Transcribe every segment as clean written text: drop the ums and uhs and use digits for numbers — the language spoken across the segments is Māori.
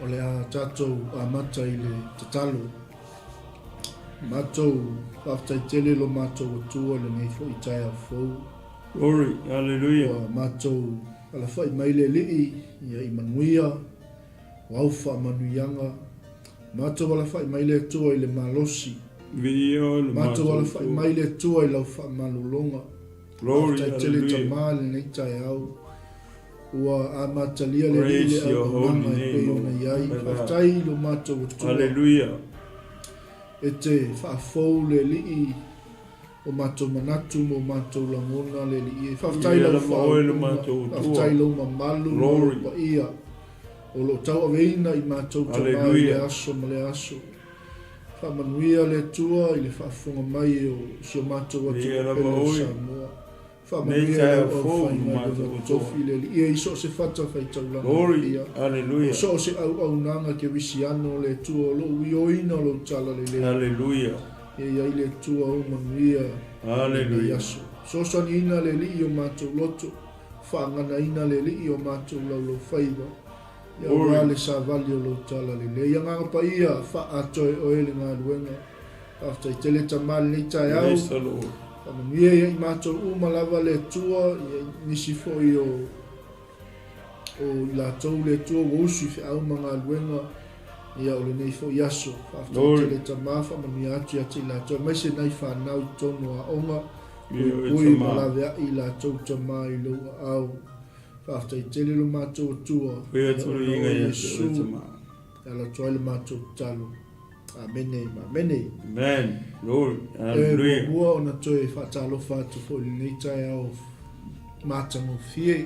o le a tātou a mata i le tatalo. Mātou whaftai tele lo mātou atua le nei fo I taeao fau. Glory, hallelujah. Mātou ala whai mai le lii ia I manuia, o au wha manuianga. Mātou ala whai mai le atua I le malosi. Mātou ala whai mai le atua I lau wha malulonga. Glory, whaftai tele tamā le nei taeao. Ua a matalia le lii le au nanga I peo na iai. Whaftai lo mātou atua. Hallelujah. E te whaafou le lii o mātou manatu mo mātou langona le lii. Whaftai lau whaafuna, whaftai lau mamalu lo pa ia. O lo tau aveina I mātou tamā I le aso ma le aso. Whamanuia le tua I le whaafunga mai o sio mātou atu pele Samoa. Whamanuia le au whainga o tofi le lii. Ia iso se whata whai taulanga. Glory, hallelujah. So se au nanga ke wisiano le tua lo uioina lo tala le le. Hallelujah. Ia I le tua o manuia. Hallelujah. So sani ina le li o mātou loto. Whaangana ina le li o mātou lau lo whaiva. Ia wale sa vali o lo tala le le. Ia nganga pa ia wha atoe o ele ngā luenga. After I tele tamale ni taeao. Yes, Lord. Manuia ia I mātou umalawa le tua. Ia nisi fo I o la tau le tua o usu fi au mga luenga. Ia o le nei fo yaso. After tele tamafa manuia atu ia te la tau. Mai se nai whanau tono a onga. Ui malawe a I la tau tama I lo au. After I tele lo mātou tua. Ia tulu inga ia te tama. Ala toa le mātou talo. Amene, amene. Amen. Lord, hallelujah. Mua ona toe whatalo whatu fo I nei taeao mātango fie.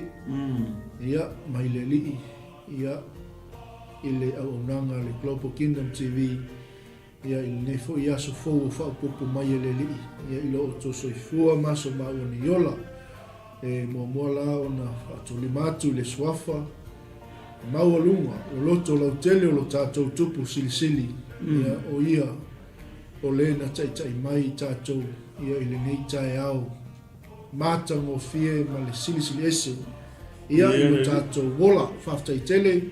Ia mai le lii. Ia I le auaunanga le Global Kingdom TV. Ia I le nei fo I aso fou o whaupopo mai le lii. Ia I lo o to soifua maso maua ni yola. Mua la ona whatuli mātu le swafa. Maua lunga, o loto lau tele o lo tātou tupu silisili. Ia o ia, o le na tai mai tātou. Ia I le nei taeao. Mātango fie ma le silisili ese. Ia I lo tātou wola, whaftai tele.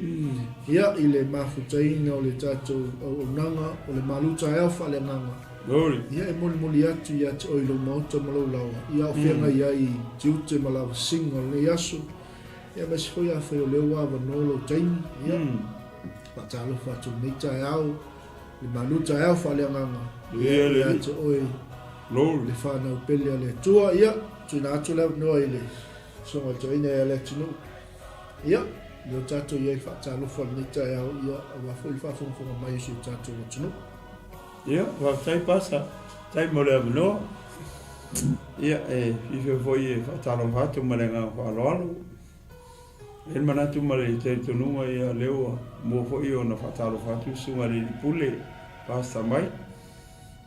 Ia I le mafutaina o le tātou o nanga, o le Malū taeao faaleagaga. Ia e moli atu ia te oilo mauta malau lawa. Ia o whianga ia I tiute malawa singa o le aso. Ia masi foi a whai o leo awa nolo taini. Ia patalo whatu nei taeao. Le Malū taeao faaleagaga. Ia te oi le whanau pele a le tua. Ia tuina atu leo noa I le songa toina ia le tunu. Ia leo tato ia I whatalo whale nei taeao. Ia awa foi whafonga mai si tato o tunu. Ia, whaktai pasa. Tai mo le amanoa. Ia whiwhi foi e whatalo whatu marenga whaloalo. E manatu mare te tonunga ia leo mo foi ona whatalo whatu sunga li pule pasta mai.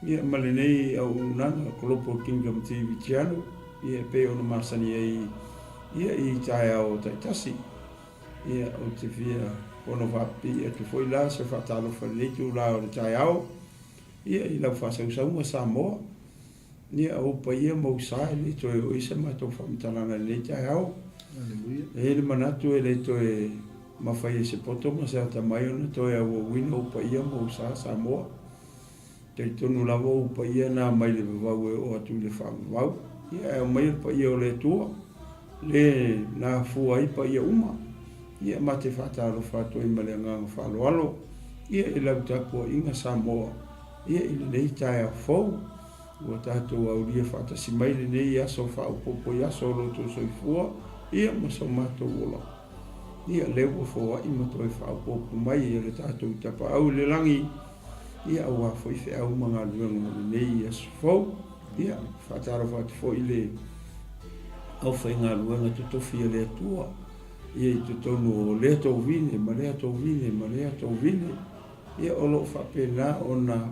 Ia male nei au nanga Global Kingdom TV channel. Ia pe ona masani ia I taeao taitasi. Ia o te whia ona wapi e te foi la se whatalo whaneitu la o taeao. Ia I lau whasausaunga Samoa. Ia opa ia mausai ni toe o isa mato whamitalanga nei taeao. E le manatu e le toe mawhai e se poto ma se ata mai ona toe a wawina upa ia mausa Samoa. Te tonu lawa upa ia na mai le vavau e o atu le whamavau. Ia e mai upa ia o le tua. Le na fua ipa ia uma. Ia ma te whataro whato I maleanganga whaloalo. Ia e lau tapua inga Samoa. Ia I le nei taeao fau. Ua tātou au lia whatasi mai le nei aso whaupopo I aso loto soifua. Ia maso mātou ola. Ia lewa fōa I mato e whaupopo mai I le tātou tapa au le langi. Ia au a whaife au mga luenga mo le nei aso fau. Ia whataro whatu fo I le au whainga luenga tutofi a le atua. Ia I tutonu o lea tau vine, ma lea tau vine, ma lea tau vine. Ia olo whapena ona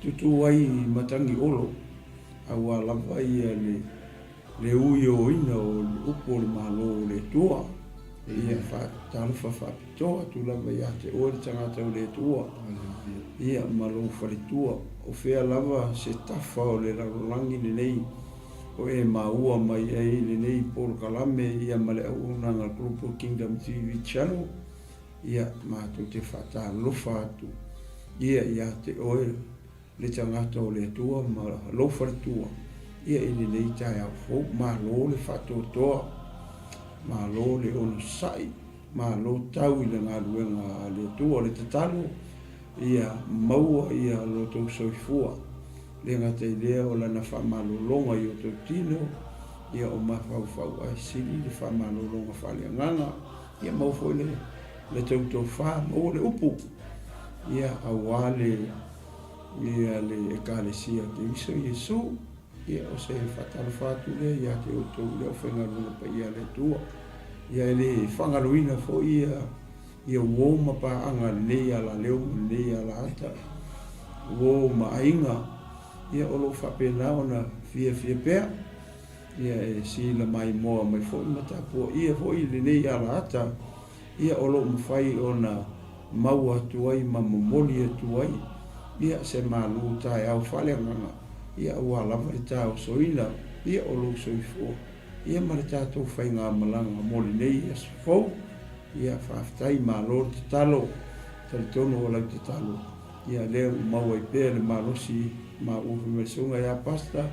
tutu ai matangi olo. Au a lava ia le ui o ina o upo le malo le tua. Ia talo whapitoa tu lava ia te o le tangata o le tua. Ia malo wharitua. O whea lava se tafa o le rarolangi le nei. O e maua mai ai le nei Polo Kalame ia male au nanga Global Kingdom TV channel. ia mātou te whatalofa atu ia te oe le tangata o le atua ma lofa le tua ia ili nei taeao fou Malū le whatotoa Malū le ono sai Malū tau i le ngaluenga le atua le tatalo ia maua ia lo tau soifua le ngata i lea o lana whamalolonga i o tau tino ia o mawhau ai sili le whamalolonga faaleagaga ia mau foi le tau wha mau le upu ia awale ia le ekalesia te iso Iesu ia o se whatalofa atu le ia te o tau le o whaingaruna pa ia le tua ia le whangaruina fo ia uo mapaanga nei ala leo nei ala ata uo mainga ia o lo whapena ona fia pea ia sila mai moa mai fo matapua ia fo i le nei ala ata ia o lo mawhai ona mau atu ai ma momoli atu ai ia se Malū taeao faaleagaga ia ua lava le tao soina ia o lo soifua ia ma le tatou whainga malanga moli nei ia sefou ia whaftai Malū le tatalo talitono o lau tatalo ia leo mau ai pēr le malosi ma uwhi mesunga ia pasta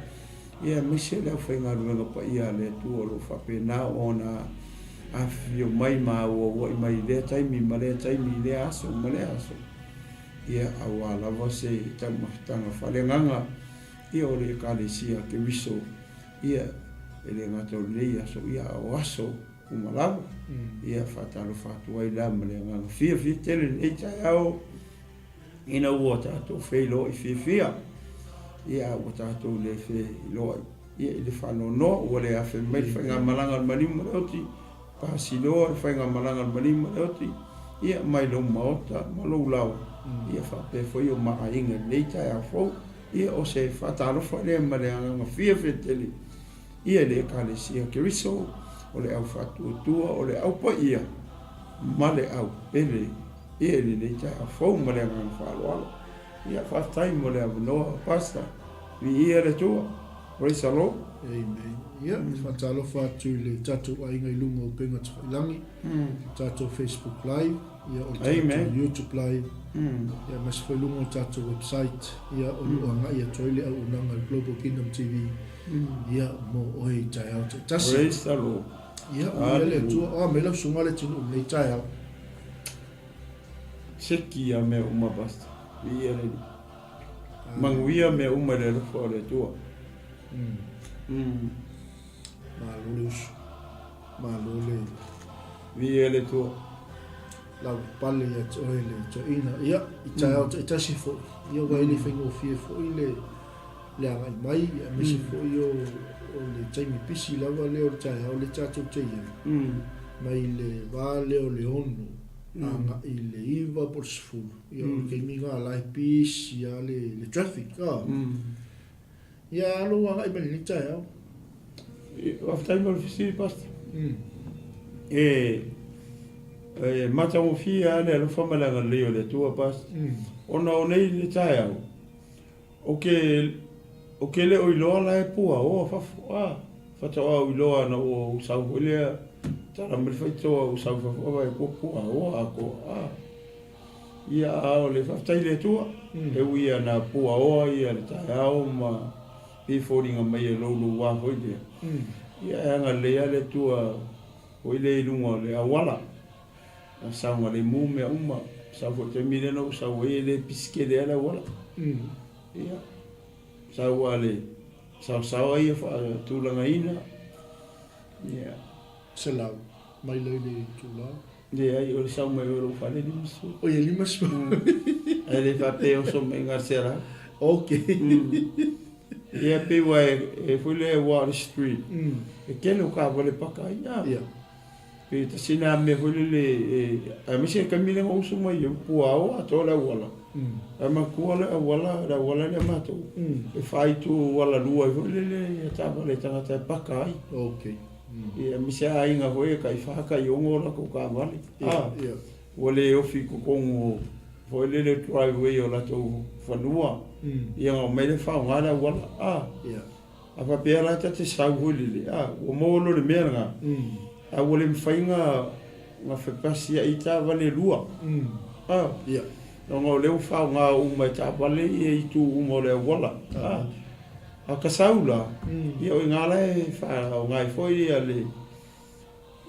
ia mise leo whainga ruenga pa ia le tu o lo whapena ona afio mai ma ua i mai lea taimi ma lea taimi lea aso ma lea aso ia awa lava se tau maftanga faaleagaga ia o le ekalesia ke wiso ia ele ngata o lei aso ia o aso umalava ia whatalofa atu ai la ma le agaga fia tele nei taeao ina ua tatou fei loa i fia ia ua tatou le fei loa ia i le whanono ua le afe mai whainga malanga al manima le oti pasinoa i whainga malanga al manima le oti ia mai lau maota ma lau lau ia whape foi o maainga nei taeao fou ia o se whatalofa le ma le agaga fia tele ia le ekalesia keriso o le au whatuatua o le au pa ia ma le au pele ia le nei taeao fou ma le agaga whaaloalo ia whatai mo le avanoa pasta vi ia le tua praise the Lord amen ia whatalofa atu le tatou ainga i lunga o 𝐭𝐚𝐲𝐿 tatou Facebook live ia o tatou YouTube live ia mas foi lunga o tatou website ia o luanga ia toile au unanga Global Kingdom TV ia mo oi taeao te tasi praise the Lord ia o le tua me lau sunga le tunu nei taeao seki a me uma basta ia le manguia me uma le rufo le tua Malū le via le tua lau pale ia toe le toina ia i taeao te tasi fo ia wai le whaingo fia fo i le angai mai ia misi fo i o le taimi pisi lawa leo le taeao le tatou te ia mai le wā leo le ono anga i le iwa por sefulu ia o kei minga lai pisi ia le traffic ia alo angai mani ni taeao waftai mo le fisi pasta matau fia le alofa malanga leo le tua pasta ona o nei le taeao o ke le oiloa la e pua o whatoa oiloa na o usau hulea tara me whaitoa usau whawhawa e pua o ako ia o le whaftai le tua e uia na pua o ia le taeao ma piforinga mai e lolo wafo i lea ia anga lea le tua o i le ilunga le awala na saunga le mume uma sau fo te mire no sau e le piske le ala wala ia sau ale sau ai fa tulanga ina ia selau mai le tula ia ai o sau mai o fa le limasu o ia limasu ele fa pe o so me ngarcera okay ia pe wa e foi le Water Street e que no cavo le paka ia pe te sina me foi le a me se camina o so mai o puao a tola wala a ma kuala wala le mato e fai tu wala lua foi le tava le tanga te paka okay ia me se ainga foi kai faka i ongola ko ka vale ia wale o fico con foi le driveway o la to fanua ia o me le fa wala ia a pa pera te sa hulile o mo lo le merga a wole mfainga nga whepasi a i tā wale lua. Ia. Ngā leo whao ngā umai tā wale i tū umo leo wala. A kasaula. Ia o ngā lai whao ngai whoi ia le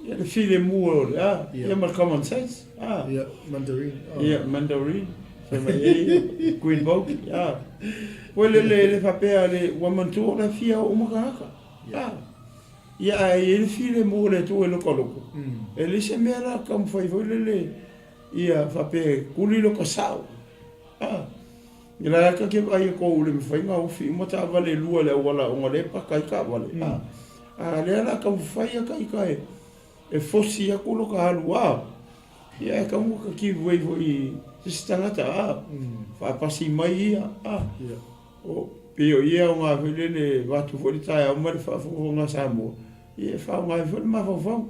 while mua o le. Ia ma common sense. Ia, Mandarin. Ia, Mandarin. So mai e 𝐭𝐴𝐻𝐿. Koe le whapea le wamantua la fia o makaka. Ia e le while mua le tū e loko. E le se mea la kam whai le ia whapea kuli loka sao. I la aka ke ai ko ule me whai ngā uwhi ima tā wale lua le wala o ngā le paka i ka wale. Le ala kam whai aka i ka e fosi a kulo ka halu ia e ka muka ki wei hoi se tangata whapasi mai ia. O pio ia o ngā while le watu hoi tae au mare whafo ngā Samoa. Ia whao ngā while ma whawhau.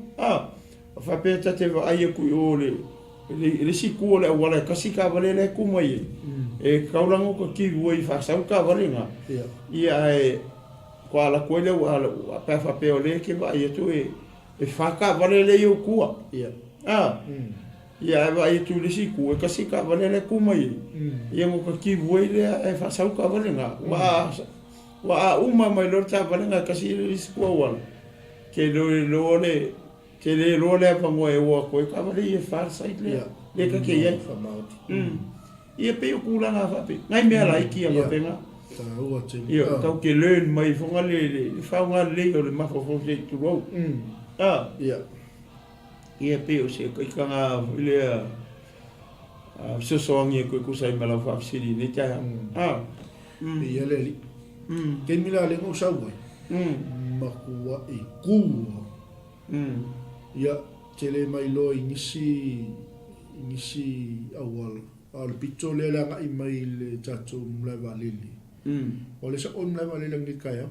Whapea tate wa ai a kui o le si kua le wala kasi ka wale le kumai e kaurango ka ki wei whasau ka wale ngā. Ia e kua ala koe le wala pa whapea o le ke wa ai atu e whaka wale le iau kua. Ia e wa ai atu le si kua kasi ka wale le kumai. Ia mo ka ki wei le e whasau ka wale ngā. Wa a uma mai lor ta wale ngā kasi le si kua wala. Ke lo le ke le role pa mo e wa ko ka vale e farsa i le ka ke ia ia pe ku la nga fa pe ngai me la iki a pe nga ia ka ke learn mai fo nga le fa nga le o le ma fo se tu ro ia pe o se ka nga le so so ngi ko sai mala fa siri ne ta ia le ke mi la le ko sa bo ma ku wa e ku ia tele mai lo inisi awal al picco le la ngai mai le chacho mla valili o le sa on mla valili ngi kaya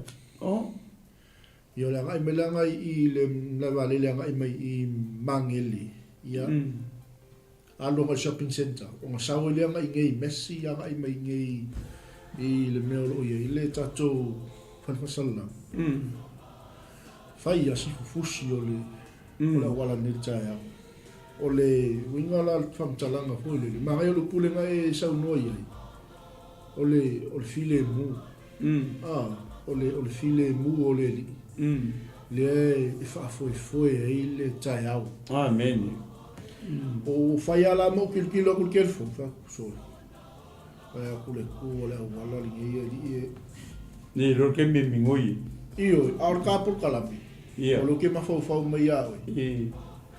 ia la ngai mela ngai I le mla valili ngai mai I mangeli ia alo ka shopping center o nga sawo le ngai ngai messi ngai mai ngai I le melo ia le chacho fanfasala fai asi fufusi o le ola wala ni taeao o le winga la famtalanga foi le mai o le pule ngai sa no ia o le file mu o le file mu o le le fa foi ai le taeao amen o fai ala mo kilo kul kelfo fa so ai ko le wala li ni lo ke me mingoi io al capo calabi o lo ke ma fo mai ia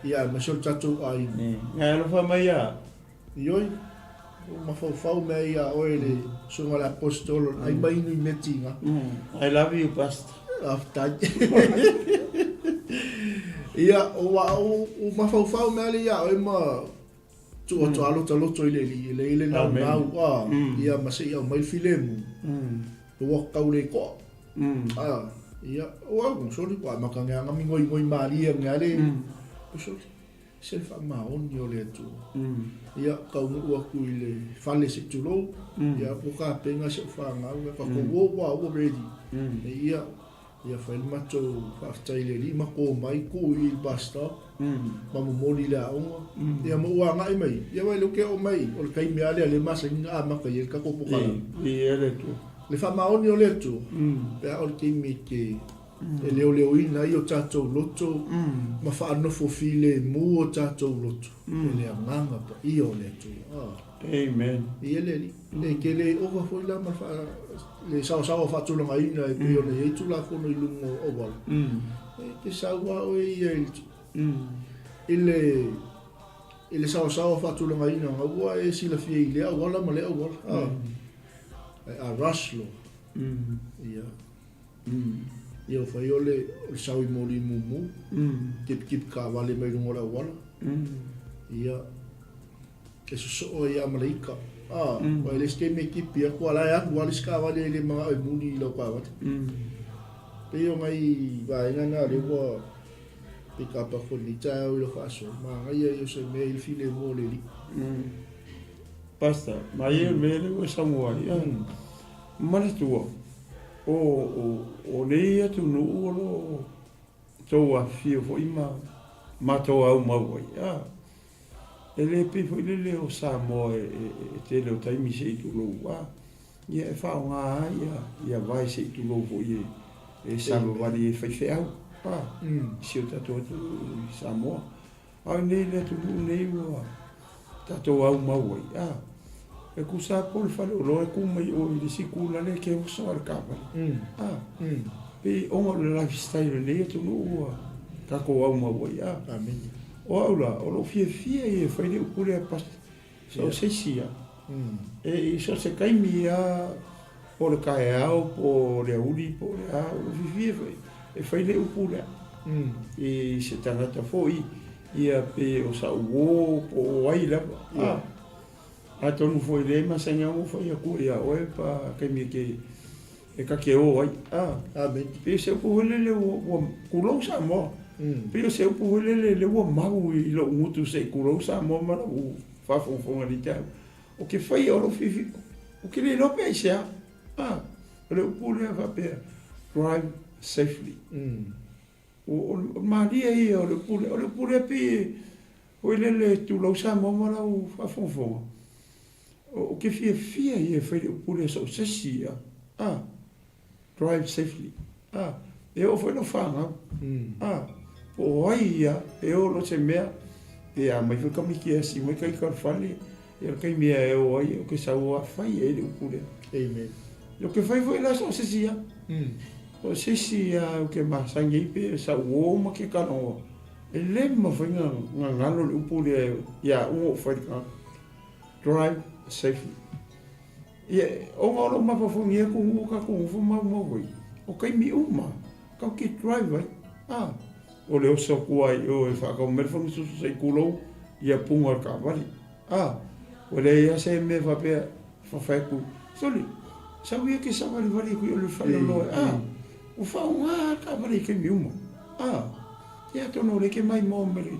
ia ma so tatu ai nga lo fa mai ia io ma fo mai ia o ele so la apostolo ai mai ni metinga I love you pastor after ia o ma fo mai ia o ma tu o alo to ile na ia ma se ia mai filemu o ka ule ko ia o algo soli kwa makanga ngami ngoi mari ngale so se fa ma on yo le tu ia ka u ku ile fale se tu lo ia o ka penga se fa nga u ka ko wo ready ia fa il macho fa taile li ma ko mai ku il basta ma mo moli la o ia mo wa ngai mai ia wa lo ke o mai o kai me ale ma se nga ma ka ye ka ko po kala ia le tu le fa ma on yo le tu pe o ki mi ke e leo ina io tato loto ma fa no fo file mu o tato loto le nganga pa io le tu amen ia le ke le o fo la ma fa le sa fa tu la ina e pio le tu la fo no ilungo o wal ke sa wa o ia ele sa fa tu la ina wa e si la fie ile wala ma le wala a raslo ia io fa io le sau I moli mumu kip ka vale mai ngora wala ia ke so ia malaika wa le ske me kip ia ko ala ya wala ska vale le ma ai muni lo ka wat pe io mai va ngana le ko pika pa ko ni ta o lo fa so ma ia io se me il file mole li pasta ma io me le Samoa ia male tua o le ia tu no lo to a fio fo ima matou au mau ai. Ele pe foi lele o Samoa te leo taimi se i tulou. Ia e whaonga ia vai se i tulou fo e Samoa wari e whaiwhe au. Si o tatou atu i Samoa. Au nei le tulu nei ua tatou au mau ai. E kusa pole whale o loe kumai o i le sikula le ke uso al kapari. Pe onga le lifestyle nei e tulu ua kako au mau ai. O aula, o lo fie i e whaile ukure a pasta. So se sia. E so se kaimi a po le taeao, po le auri, po le a, o fie e whaile ukure. E se tangata foi, ia pe o sa uo, po ai lava. A tonu foi le masanga o foi a kua ia oe pa kaimi e kake o ai. Pe se upuhele le o kulou sa mo. Pero se upu le ua mau i lo ngutu se kurou sa mo mara u fafonga di tau. O ke fai o lo fifi, o ke le lope ai sea. Le upu le va drive safely. O maria i o le upu le pe o le tu lo sa mo mara u fafonga. O ke fia i e fai le upu le so sesi drive safely. E o foi no fanga. O ai ia, e o lo se mea, e a mai whaka miki asi, mai kai karwhale, e a kai mea e o ai, o ke sa ua whai e le upure. Amen. O ke whai foi la so sesi ia. O sesi ia, o ke masangi ipe, sa uo ma ke kanoa. E le ma whai ngā ngalo le upure, ia ungo whai ka. Drive safely. Ia, o ngā lo mawhawhungi e kungu ka kungu whumau mawai. O kai mi uma, kau ke drive ai. O le osa kuai o e whakau merwhangu susu sei kulou ia punga ar kāwari. O le ia se me whapea whawhaiku. Soli, sau ia ke sawari wari kui o le whanaloe. O whao ngā kāwari ke miuma. Ia tono le ke mai mō meri.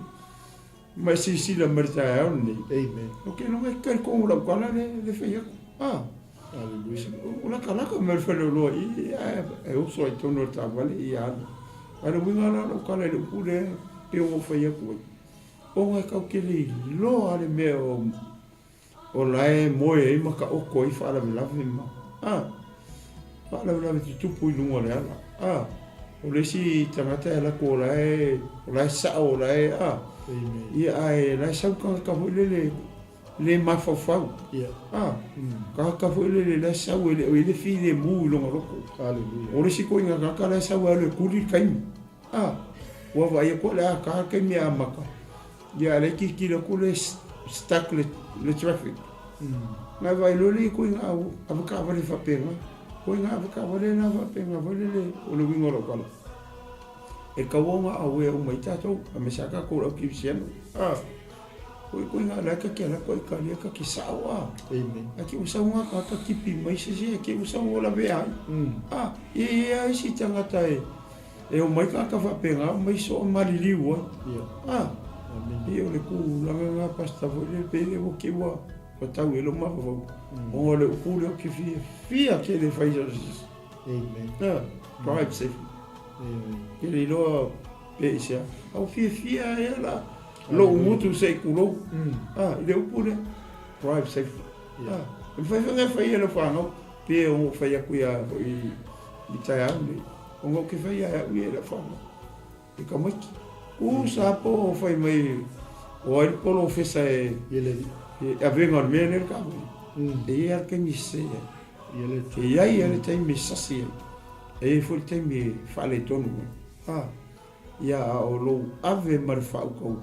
Mai sisila meri tae au nei. Amen. O ke no mai kai kongu lau kala le whaiaku. O la kalaka meri whanaloe i e uso ai tono le tāwali i anu. Ara winga la no kala le pule pe o fai aku. O nga ka ke le lo ale me o lae moe i maka o koi fala me lave ma. Fala me lave tu pu lunga le ala. O le si tangata la ko lae sa o lae ia ai la sa ka le mafafau. Ka le sa o le fi le mu longa roko. O le si ko inga ka la sa o le kuli kaimi. Wa vai ko la ka ke mi amaka. Ya le ki le ko le stuck le traffic. Na vai lo le ko inga au ka va le fa pena. Ko inga va ka va le na va pena va le o le wingo lo kala. E ka wonga au e o mai tato a me saka ko lo ki siano. Ko inga la ka ke la ko ka le ka ki sawa. Amen. Aki usawa ka kipi mai se ki usawa la ve ai. Ia si tangata e o mai ka whapenga, mai so mariliu ai. E o le ku langa ngā pasta foi le pele o ke wa tau e lo maha wau. O le ukule o ke fia ke le whaisasis. Amen. Drive safely. Ke le loa pe isa. Au fia e la lo umutu se kulou. I le ukule drive safely. E whai e le whanau pe o whai akuia i taeao nei. O ngō ke whai a ui e la whanau. E ka maiki. Sa po o whai mai o aere polo o whesa e a venga o mea nere ka wai. E e arke mi se e. E iai ale taimi sasi e. E fwoi taimi whale tonu e. Ia o lou ave mare whaukau.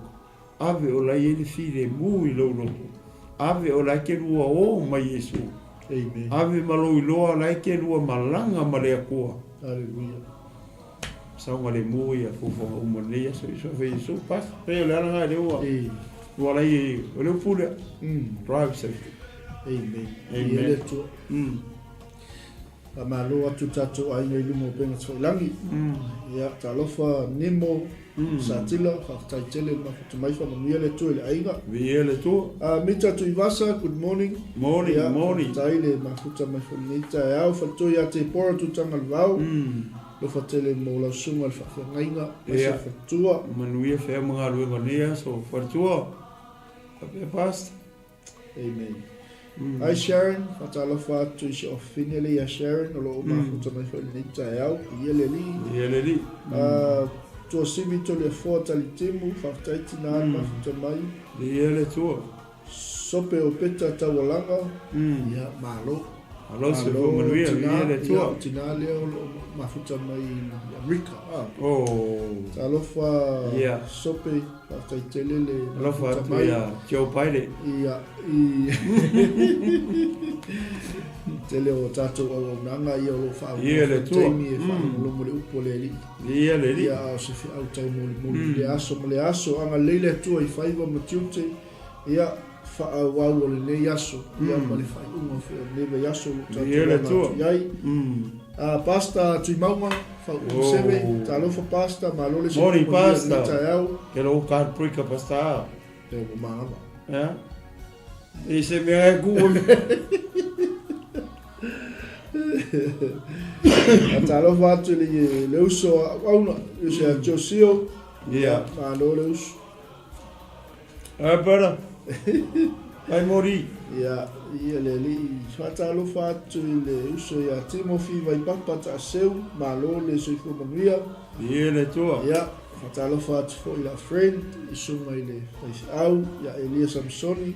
Ave o lai ele whire mu i lou loto. Ave o lai ke lua o mai Yesu. Ave malo i loa lai ke lua malanga mare a kua. Aleluia. Saunga le mui a fufonga umanea so iso fe iso pas pe le ana le ua ua lai o le pule drive safety. Amen. Ele tu a malo atu tatu ai nei lumo penga tsoilangi ia talofa nemo satila 𝚜𝚘𝚎𝚘𝚑 ma mai fa mamia le tu le aiga le tu a mita tu ivasa good morning morning tai le ma futa mai fa ni taeao fa tu ia te pora tu tanga vau lo fatele mo la sunga le whawhangainga, se whatua. Manuia whea mga luenga nia, so whatua. Kapea pasta. Amen. Ai Sharon, whatalofa atu i se ofine le ia Sharon, o loo mafuta mai whai ni taeao, ia le li. Ia le li. Tua simi to le fua tali timu, whaktaiti nā mafuta mai. Ia le tua. Sope o peta tawalanga, ia Malū. Alo se fo manuia, ia le tua. Tina leo mafuta mai Amerika. Talofa sope, whaktaitele le alofa atu ia 𝐭𝐴 Ia, tele o tatou au nanga ia lo wha ia le tua. Taimi e wha lomo le upo le li. Ia le li. Ia au se fi au tau moli le aso anga leile tua i whaiva matiute ia wha au au le ne aso ia ma le whai unga whea neve aso ia le tua. Iai pasta tui maunga wha seve talofa pasta ma lole se Mori pasta taeao ke lo karprika pasta e mo maama ia e se mea e kuwa talofa atu le uso auna se a Josio ia ma lo le uso para ai mori ia le li whatalofa atu le uso ia Timothy vai papa ta seu ma lo le soifo manuia ia le tua ia whatalofa atu fo i la friend i sunga i le au ia Elia Samsoni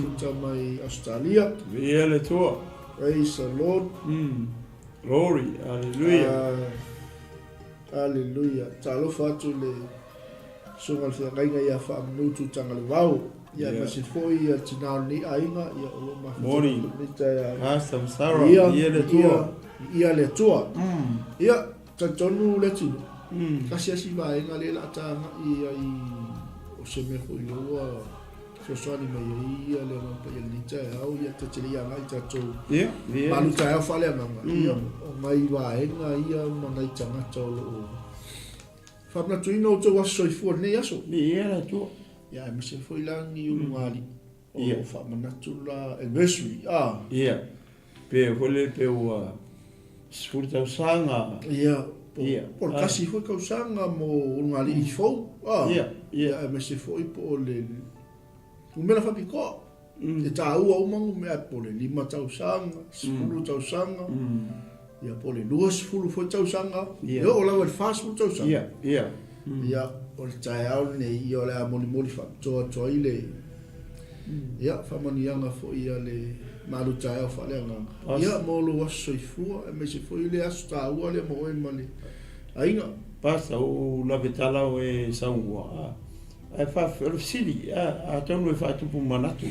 futa mai Australia ia le tua praise the Lord glory hallelujah hallelujah talofa atu le sunga le whainga ia whaamanutu tanga le wau ia masi foi ia tinao ni ainga ia o ma mori hasta msara ia le tua ia tatonu le tino kasi asi vaenga le la tanga ia i o se me foi loa so soani mai ia le mampa ia ni taeao ia tatili ia ngai tatou Malū taeao faaleagaga ia o mai vaenga ia mangai tangata o loo whamnatuina o tau aso soifua nei aso ia le tua ia e mase foi langi ulungali o whamanatu la anniversary ia pe hole pe ua sfurta usanga ia por kasi foi kausanga mo ulungali i fou ia e mase foi po le umela whapiko e tā ua umangu mea po le 5 tausanga 10 tausanga ia po le 2 foi tausanga ia o lawa le fast food tausanga ia o le taeao nei ia o le a moli whakatoa i le ia whamanianga fo ia le Malū taeao faaleagaga ia mo lo aso soifua e me se foi le aso tāua le mo e ma le ainga pasa o lave talau e saua ai fa sili a tonu e fa tupu manatu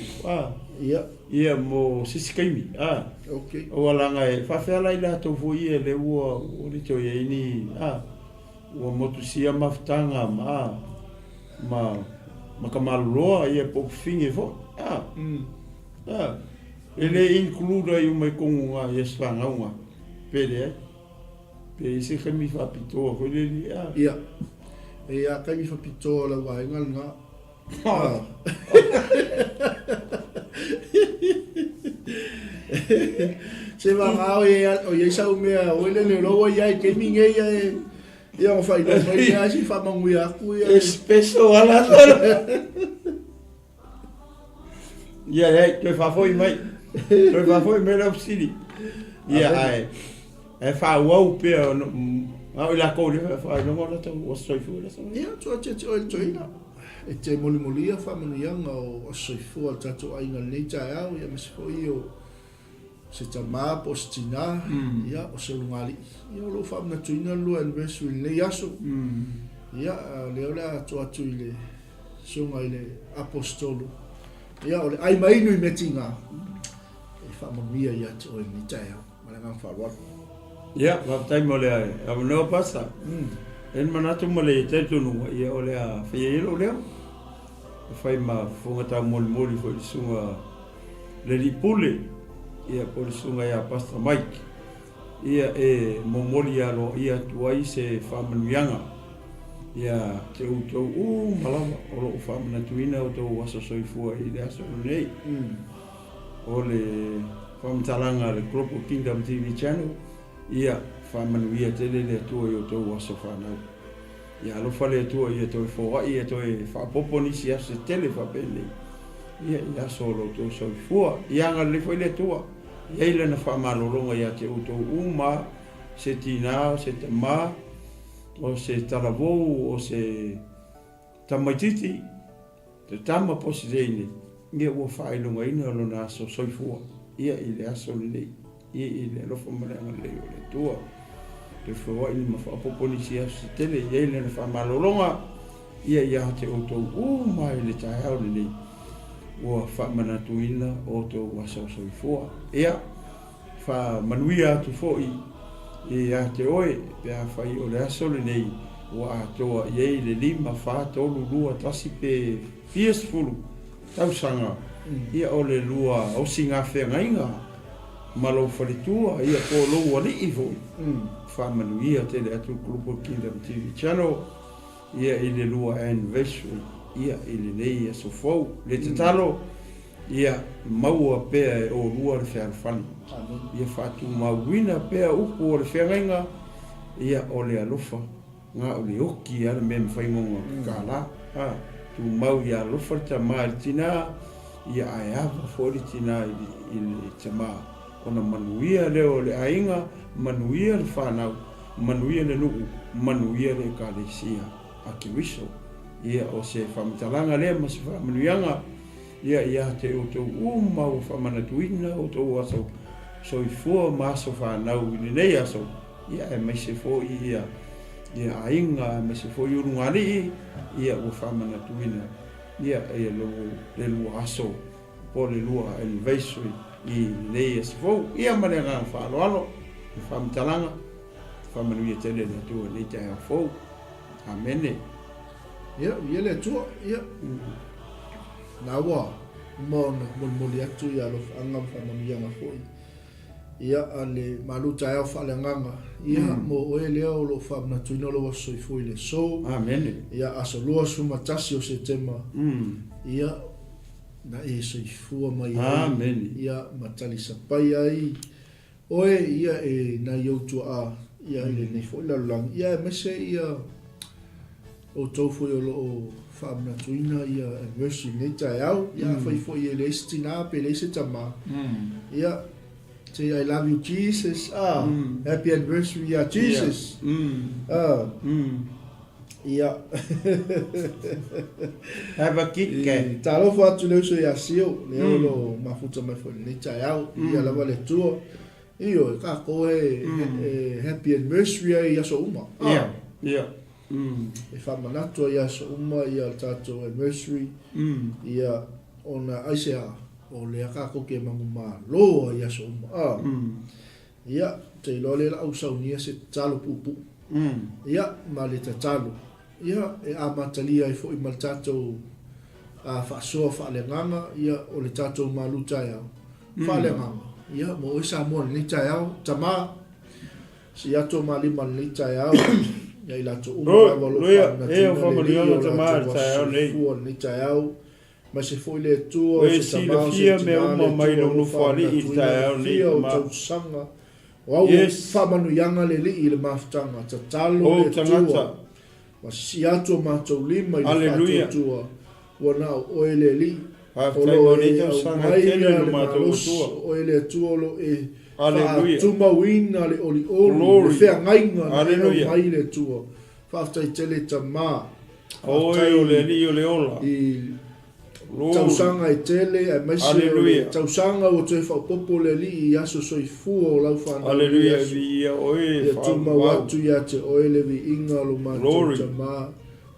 ia mo sisikaimi okay o alanga e fa fela ila to foi e le ua o le to ye ni ua motusia maftanga ma kamaluloa ia po finge fo ele includa i mai konga ia slangaunga pele pe se kemi fa pito ko le ia e a kemi fa pito la vaenga nga se va ngao o ye sa umea o le lo ia ke minge ia o fai no ia si fa manguia ku ia espeso ala ia te fa foi mai te fa foi me la sili ia ai fa wow pe no la ko le fa no mo la to o soifu la so ia to o toina e te moli fa manianga o soifu al tato ainga nei taeao ia me se foi o se tama postina ia o se lungali ia lo fa na tuina lo anniversary nei aso ia le ola to atu ile sunga ile apostolo ia ole ai mai nui metinga e fa mamia ia to ni taeao malanga fa wa ia va tai mole ai a no pasa en manatu mole te tunu ia ole a fielo le fai ma funga ta mol foi sunga le lipule ia por sunga ia pastor Mike ia e momoli alo ia tuai se familianga ia te u malama o lo famana tuina o to aso soifua i le aso nei ole famtalanga le grupo Kingdom TV channel ia whamanuia tele le atua i o tau aso whanau. Ia alofa le atua i toi fōai i toi whapopo nisi aso tele whapene. Ia i aso lo tau soifua. Ia anga le fai le atua. Ia i lena whamalolonga ia te o tau uma, se tina, se tama, o se taravou, o se tamaititi, te tama posi reine. Ia ua whailunga ina alo na aso soifua. Ia i le aso le ia i le alofa mareanga le o le tua. Te whawa ili ma whapopo nisi aso tele, ia i lena whamalolonga, ia te o tau mai le taeao le nei. Ua whamanatuina o tau aso soifua. Ia whamanuia atu fo'i ia te oe, pia whai o le aso le nei, ua atoa iei le 5 whātolu lua tasi pe 50 tausanga. Ia o le lua o singa whengainga, malo whalitua, ia po lou ali i fo'i. Whamanuia te le atu Global Kingdom TV Channel, ia i le lua anniversary, ia i le nei aso fau, le te talo, ia maua pea o lua le whearwhani. Ia whātu mauina pea upu o le whengainga, ia o le alofa, ngā o le oki ala mea mwhaingonga kāla. Tu mau ia alofa ta maa tina, ia ai awa fōri tina i le tama. Ona manuia leo le ainga, manuia le whanau, manuia le nuku, manuia le kālesia a kiwiso. Ia o se whamitalanga lea ma se whamanuianga, ia te o tau uma o whamanatuina o tau aso soifua ma aso whanau i nei aso. Ia e mai se fō ia ainga, mai se fō i urungali ia o whamanatuina. Ia e le lua aso, po le lua anniversary i nei aso fō. Ia marenga whaaloalo, i whamitalanga, whamanuia tele le atua nei te hea fō. Amene. Ia le atua, ia. Nā wā, mōna mōli atu i alo anga whamanuianga fōi. Ia ale Malū taeao faaleagaga. Ia mo oe lea o loo whamanatuina o lo aso i fōi le so. Amen. Ia aso lua sumatasi o se tema. Ia na e soifua mai ai. Amen. Ia matali sapai ai. Oe ia e na iautua a. Ia ile nei fōi lalulangi. Ia e mese ia o tau fōi o loo whamanatuina ia anniversary nei taeao. Ia whai fōi e le estina pe le se tama. Ia say I love you Jesus. Happy anniversary ya Jesus. Ia. Have a kick. Talo fatu leo so ya sio. Leo lo mafuta mai fo ni taeao. Ia lava le tua. Io ka ko happy anniversary ya so uma. Ia. E whamanatua ia so uma ia tato anniversary. Ia ona aisea o le kako ke manguma loa ia so uma. Ia te lole la usaunia se talo pupu. Ia ma le talo. Ia e amatalia i fo i maltato a whaasoa faaleagaga ia o le tatou Malū taeao. Faaleagaga. Ia mo e sa mo le taeao tama. Si ato malima le taeao. Ia i lato uma walo le taeao. Ma se foi le tua o se tamau se me uma mai no fali i taeao ni ma sanga. Wow, whamanuianga le li i le mafutanga. Ta talo le tua. Ma si ato mātou lima i le whātua tua. Wana oe le li. Olo e au maia le maloso. Oe le tua lo e whātumauina le oli olu. Le whea ngainga le au mai le tua. Whātai tele ta mā. Oe o le li o le ola. Tausanga e tele, e maise tausanga o te whapopo le li i aso soifua o lau whanau. Aleluia, via oe. Ia tuma watu ia te oe le vi inga lo mātou ta mā.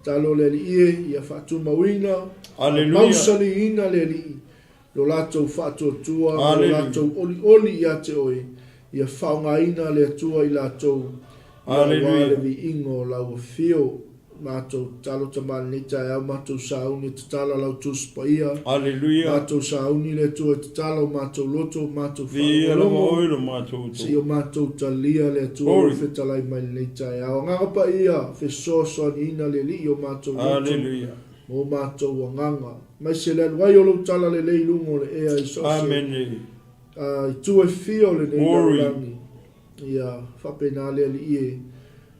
Talo le li ie, ia whatuma wina. Aleluia. Mausani ina le li. Lo latou whatua tua, lo latou oli ia te oe. Ia whaunga ina le tua i latou. Aleluia. Le vi inga o lau fio. Mātou talo tamani ni taeao, mātou sauni te tala lau tuspaia. Aleluia. Mātou sauni le tua te talo, mātou loto, mātou via la moilo mātou. Si o mātou talia le tua o whetalai mai ni taeao. Ngangapa ia, whesoa ina le li o mātou loto. Aleluia. Mo mātou wanganga. Mai se le luai o lo tala le lei lungo le ea i sose. Amen. I tue fio le nei laulangi. ia whapena lea li ie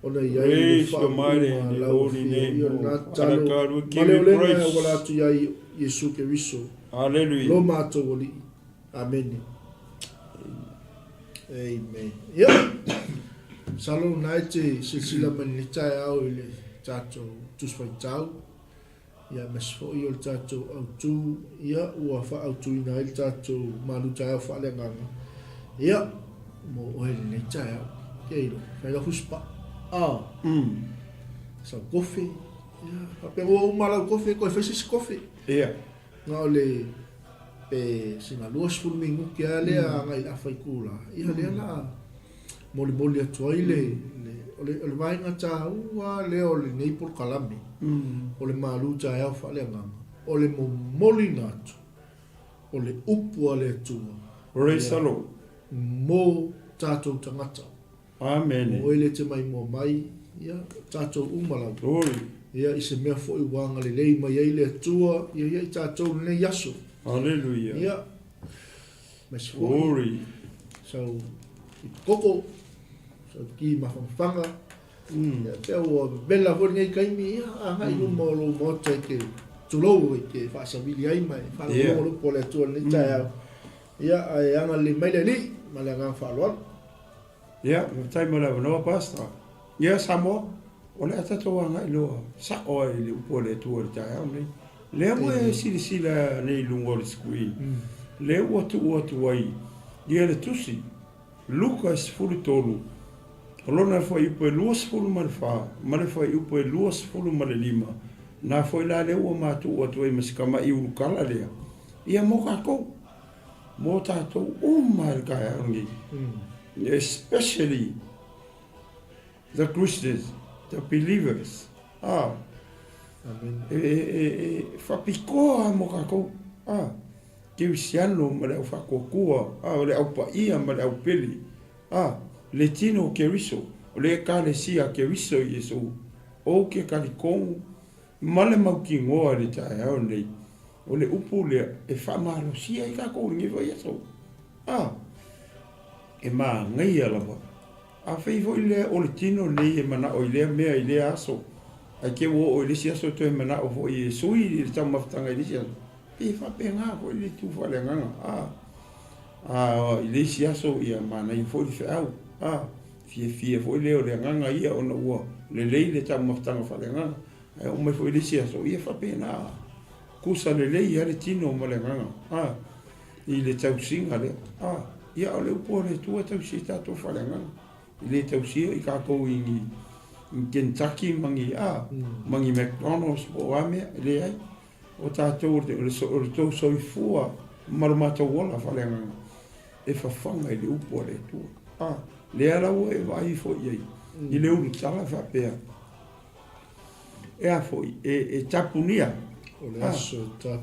ona iai Praise your mighty and holy name, ia na Lord. Father talo God, we give you maleolenga praise. wala atu iai Yesu ke riso lo Hallelujah. mātou oli amen amen ia salo nai te silsila mani le taeao i le tātou tuswhaitau ia mesfoi o le tātou autu ia ua wha autu ina i le tātou Malū taeao faaleagaga ia mo oe le taeao keilo whaila huspa sau kofi ia whapea o malau kofi koe whaisisi kofi Yeah. ngā o le pe singa lua sifuru mingu kia lea ngai awhai kula ia lea la moli atu ai le ole vainga tā ua lea o le neipol kalami o le Malū taeao faaleagaga o le momoli ngatu o le upu a le atua Praise the Lord. mo tātou tangata Amen. o ele te mai mua mai ia tātou umalau Glory. ia i se mea fo'i wanga le lei mai ai le atua ia i tātou le nei aso Hallelujah. ia mas fo'i Glory. sau i koko sau ki mawhangwhanga ia pia ua bela hori ngai kaimi ia a ngai luma o lo mota i ke tulou i ke whaasawili ai mai whaala lupo le atua le taeao ia ai anga le mai le li ma le angang whaaloan Yeah, time mo la no pastor. Yeah, samo. Ole ata to nga ilo. Sa o le upo le tu le taeao nei. Le mo sila nei lungo le skui. Le o tu ai. Dia le tusi. Lucas fulu tolu. Olona foi upo luas fulu mal fa. Male foi upo luas fulu mal lima. Na foi la le o ma tu ai maskama i ukala le. Ia mo ka ko. Mo ta to mal ka ngi. Especially the Christians, the believers. amen Whapikoa mo kako. Ke usiano ma le au whakokua. Le au paia ma le au peli. Le tino ke riso. Le kale sia ke riso Yesu. O ke kalikongu. Ma le mauki ngoa le taeao nei. O le upu le e whamaro sia i kako ngiva Yesu. E ma ngai ala ba. A fei le o le tino nei e mana o ile mea ile aso. A ke wo o ile si aso to e mana o fo i sui i le tau maftanga ile si aso. E fa pe nga fo ile tu fa le nganga. Ile si aso i a mana i fo i fe au. Fie fo ile o le nganga ia o na ua. Le lei le tau maftanga fa le nganga. O mai fo ile si aso i fa pe na. Kusa le lei ia le tino ma le nganga. I le tau singa le. Ia o le upo le tua tau si tato whalenga. I le tau si i kako i Kentucky mangi mangi McDonald's o amea le ai. O tato o le tau soifua marumata wala whalenga. E whawhanga i le upo le tua. Le ala o e vai fo i ai. I le uru tala whapea. E a fo e tapunia.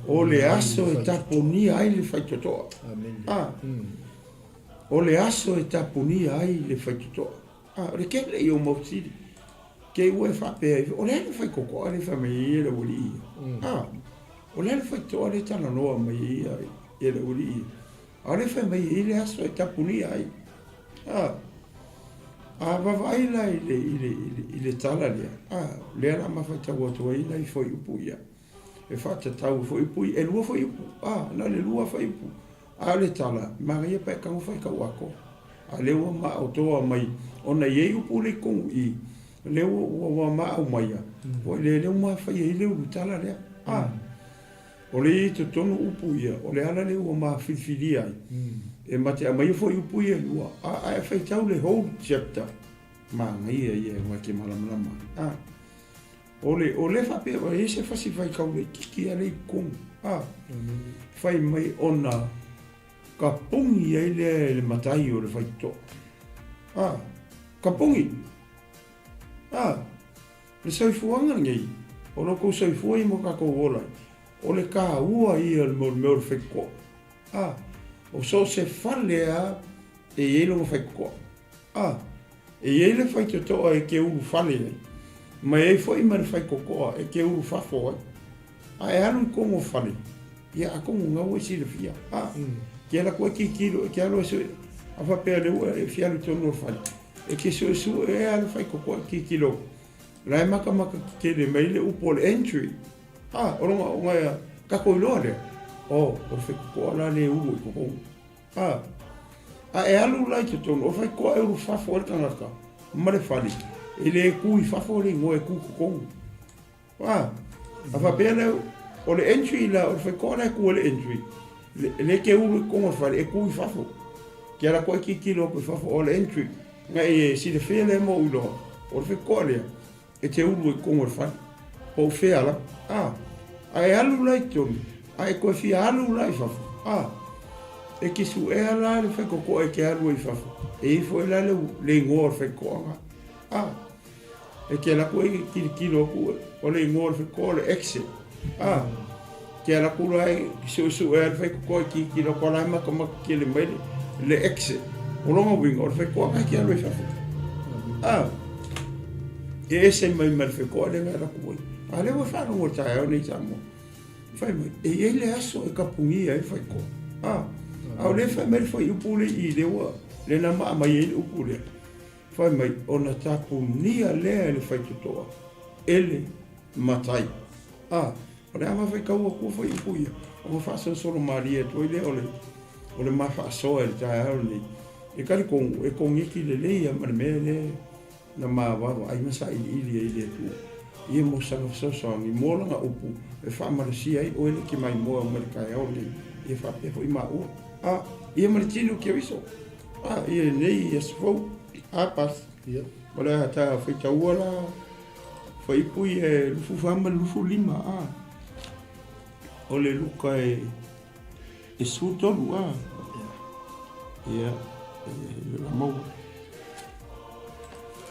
O le aso e tapunia ai le whaitotoa. amen O le aso e tapunia ai le whaitutoa. O le kele i o mautiri. Ke ue whapea. O le ane whaikoko le whamei e le uri ia. O le ane whaitoa le tana noa mai ia e le uri ia. O le whamei i le aso e tapunia ai. Vavai la i le tala lea. Le ana mawhaitau atua i la i whai upu ia. E whatatau whai upu i. E lua whai upu. Na le lua whai upu. Ale tala, maria pa kau fai kau ako. A lewa ma autoa mai, ona ye upu le kong i. Lewa wa ma au mai. O le ma fai e le tala le. O le to tonu upu ia, o le ala lewa ma filfili ai. E mate a mai foi upu ia lua. A fai tau le whole chapter. Ma ngai ia wa ke malamlama. O le fa pe o ese fasi fai kau le kiki ale kong. Fai mai ona ka pungi ai le matai o le whaito. Ka pungi. Le soifuanga ngai. O loko soifua i mo ka kowola. O le ka ua i al meo le whaiko. O so se whalea e eilo mo whaiko. E eile whaito toa e ke uru whalea. Mai e fo i ma le whaiko koa e ke uru whafo ai. E anu kongo whale. Ia a kongo ngau e si le fia. Ke la koe ki kilo, ke alo Afa pea le ua e fialu tonu o fai. E ke su e ala fai koko ki kilo. Lai maka ke le mai le upo le entry. Oronga onga ya kako iloa le. O fai koko ala le ulu i koko. E alu lai te tonu. O fai koa euru fafo o le kangaka. Mare fali. E le kui fafo le ngoe ku koko. Afa pea le o le entry la o fai koa la ku le entry. Le ke ulu i kongo fali e kui fafo. Kia la koe ki kilo ko fafo o le entry. Nga e si le fea le mo ulo. O le fai koa lea. E te ulu i kongo fali. O fea la. E alu lai tonu. E koe fia alu lai fafo. E ki su e ala le fai koko e ke alu i fafo. E i fo e la le ngor fai koa nga. E kia la koe ki kilo ku o le ngor fai koa le exe. Kia la kula e su e ala fai koko e ki kilo koa la maka ki le mai le exe. O longa winga o le fai koa nga ki alu i fafo. E ese mai mai fai koa le ngā raku wai. Le wa whanongo taeao nei tamo. Fai mai, e le aso e kapungia e fai koa. Au le fai mai fai upule i le wa, le na maa mai e upule. Fai mai, o na tapunia lea le fai tutoa. Ele matai. O le ama fai kaua kua fai upuia. O ma whaasa solo maria toi le o le mafa asoa e le taeao nei. E kari kongu, e kongiki le leia ma le mea le na maa wawa. Ai masa ili e le tua. Ia mo sanga sosoangi mo langa upu e whaamarasia ai o ele ki mai moa o Amerikai au nei ia whapea fo i maa ua. Ia mara tino kia wiso. Ia nei ia sifou. Pas. Wala hata whaita ua la whaipui e lufu whama lufu lima. O le luka e sutonu. Ia la mau.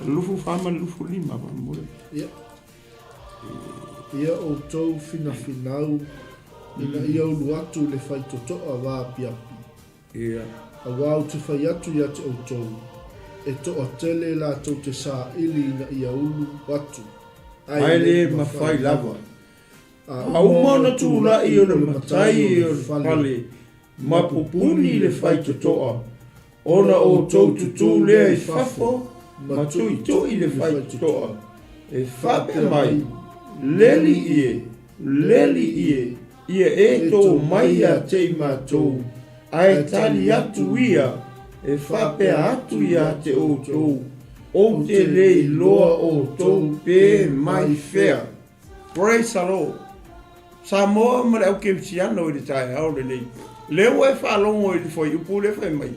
Lufu whama lufu lima. Ia o tau finau ina ia ulu atu le whai totoa wā piapi. A wāu te whai atu ia te o tau. E toa tele la tau te sā ili ina ia ulu atu. Ai le mawhai lava. A umana tū la i o le matai o le whale. Mapupuni le whai totoa. Ona o tau tutu lea i whafo. Ma tui tui le whai totoa. E whape mai. Leli ie, ia e tō mai a te mātou, ai tali atu ia, e whapea atu ia te o tō, o te lei loa o tō pē mai whea. Praise the Lord. Sa moa mara au ke msiano i te taeao le nei. Leo e whalongo i le whai upu le whai mai.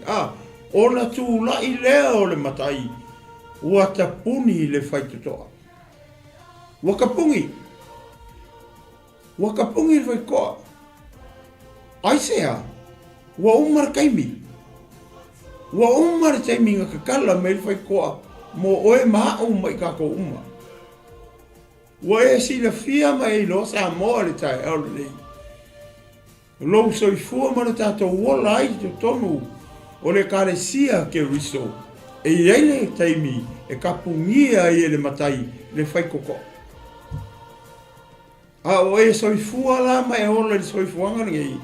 O na tū lai leo le matai, ua tapuni le whai tutoa. Wakapungi le whai koa. Aisea, wa umar kaimi. Wa umar taimi ngā kakala me le whai koa, mo oe maa mai kako uma. Wa e si la fia mai lo sa moa le tai au le nei. Lou soi fua ma le tātou wala ai te tonu, o le kāresia ke riso. E iele taimi, e kapungia i le matai, le whai koko. O e soifua la ma e ola i soifuanga ngei.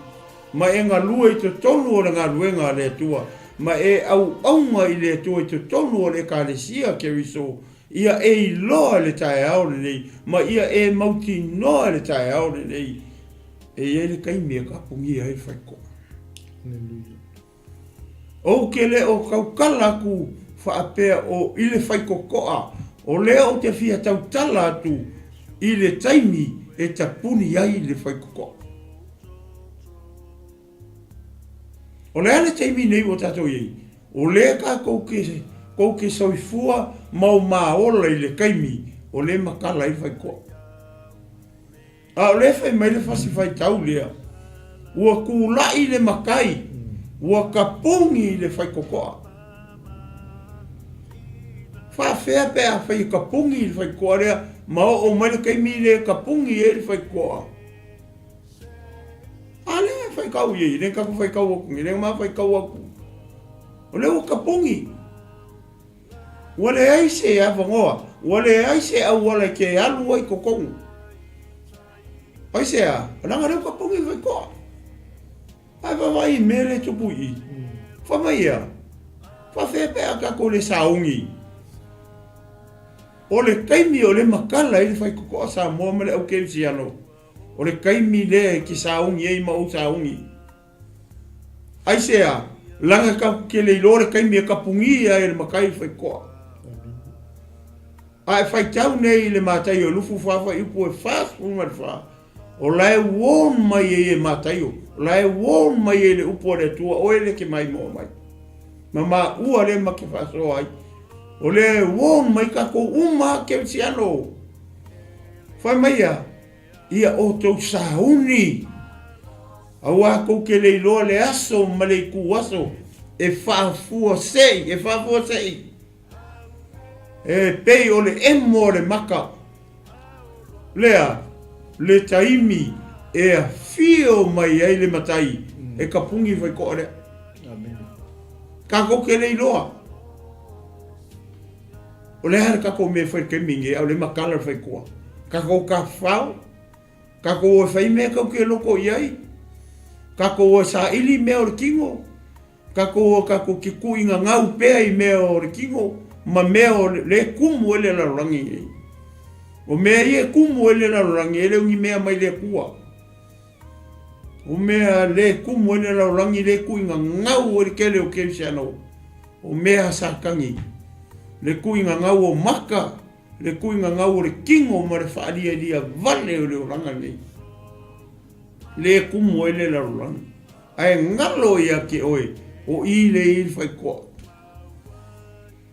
Ma e ngā lua i te tonu o ngā luenga le tua. Ma e au aunga i le tua i te tonu o le kāresia ke riso. Ia e i loa le taeao le nei. Ma ia e mauti noa le taeao le nei. E le kaimi e kapungia e whaiko. O ke le o kaukala ku whaapea o i le whaiko koa. O lea o te fia tau tala atu i le taimi e tapuni ai le whai koko. O lea le taimi nei o tatou iei. O lea ka kou ke soifua mau maola i le kaimi o le makala i whai koko. O le whai mai le whasi whai tau lea. Ua kūlai le makai. Ua kapungi le whai kokoa. Whawhea pēa whai kapungi le whai kokoa lea. Ma o mai le kaimi le kapungi e le whai koa. Le whai kau iei, le kaku whai kau aku, le ma whai kau aku. O le o kapungi. Ua le aise a whangoa, ua le aise au wala ke alu ai kokongu. Aise a, ranga reo kapungi whai koa. Ai wawai me le tupu i. Whamai ea, Whawhepea kako le saungi. O le kaimi o le makala i le whai kukoa sa mua mele au keusi ano. O le kaimi le ki saungi e mau saungi. Ai sea, langa ka ke le ilo le kaimi e kapungi e le makai whai koa. Ai whai tau nei le mātai o lufu whawha ipu e fast uma le wha. O lae won mai e mātai o. Lae won mai e le upo le tua o ele ke mai mua mai. Ma ua le ma ke whaso ai. O le won mai kako uma ke si ano. Whai mai ia o tau sauni. Awa ko ke le ilo le aso ma le ku aso. E whafua sei, e whafua sei. E pei o le emo le maka. Lea, le taimi e a fio mai ai le matai. E kapungi vai ko ore. Kako ke le iloa. O le hara kako me whai ke mingi au le makala whai kua. Kako ka whau. Kako o whai mea kau ke loko iai. Kako o sa ili mea o le kingo. Kako ki kuinga ngau pea i mea o le kingo. Ma mea o le kumu ele la rangi ei. O mea ie kumu ele la rangi ele ungi mea mai le kua. O mea le kumu ele la rangi le kuinga ngau o le kele o kele ano. O mea sakangi. Le kuinga ngau o maka. Le kuinga ngau o le kingo ma le whaalia lia vale o le oranga nei. Le kumu ele la rangi. Ai ngalo ia ke oe. O i le i whai koa.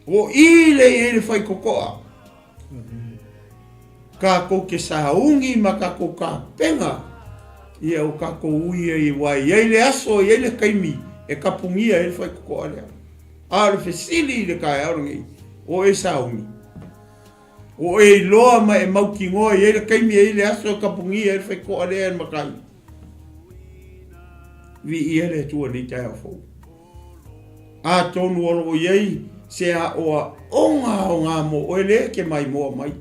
O i le i le whai kokoa. Kako ke saungi ma kako ka penga. Ia o kako uia i wai. Ia le aso, ia le kaimi. E kapungia e le whai kokoa lea. A le fesili le kai aurungi. O e saungi. O e loa ma e mauki ngoa. Ia le kaimi e le aso e kapungia e le whai kokoa lea e makai. Vi ia le tua ni taeao fau. A tonu o iei. Se a oa onga o ngā mo. O e le ke mai moa mai.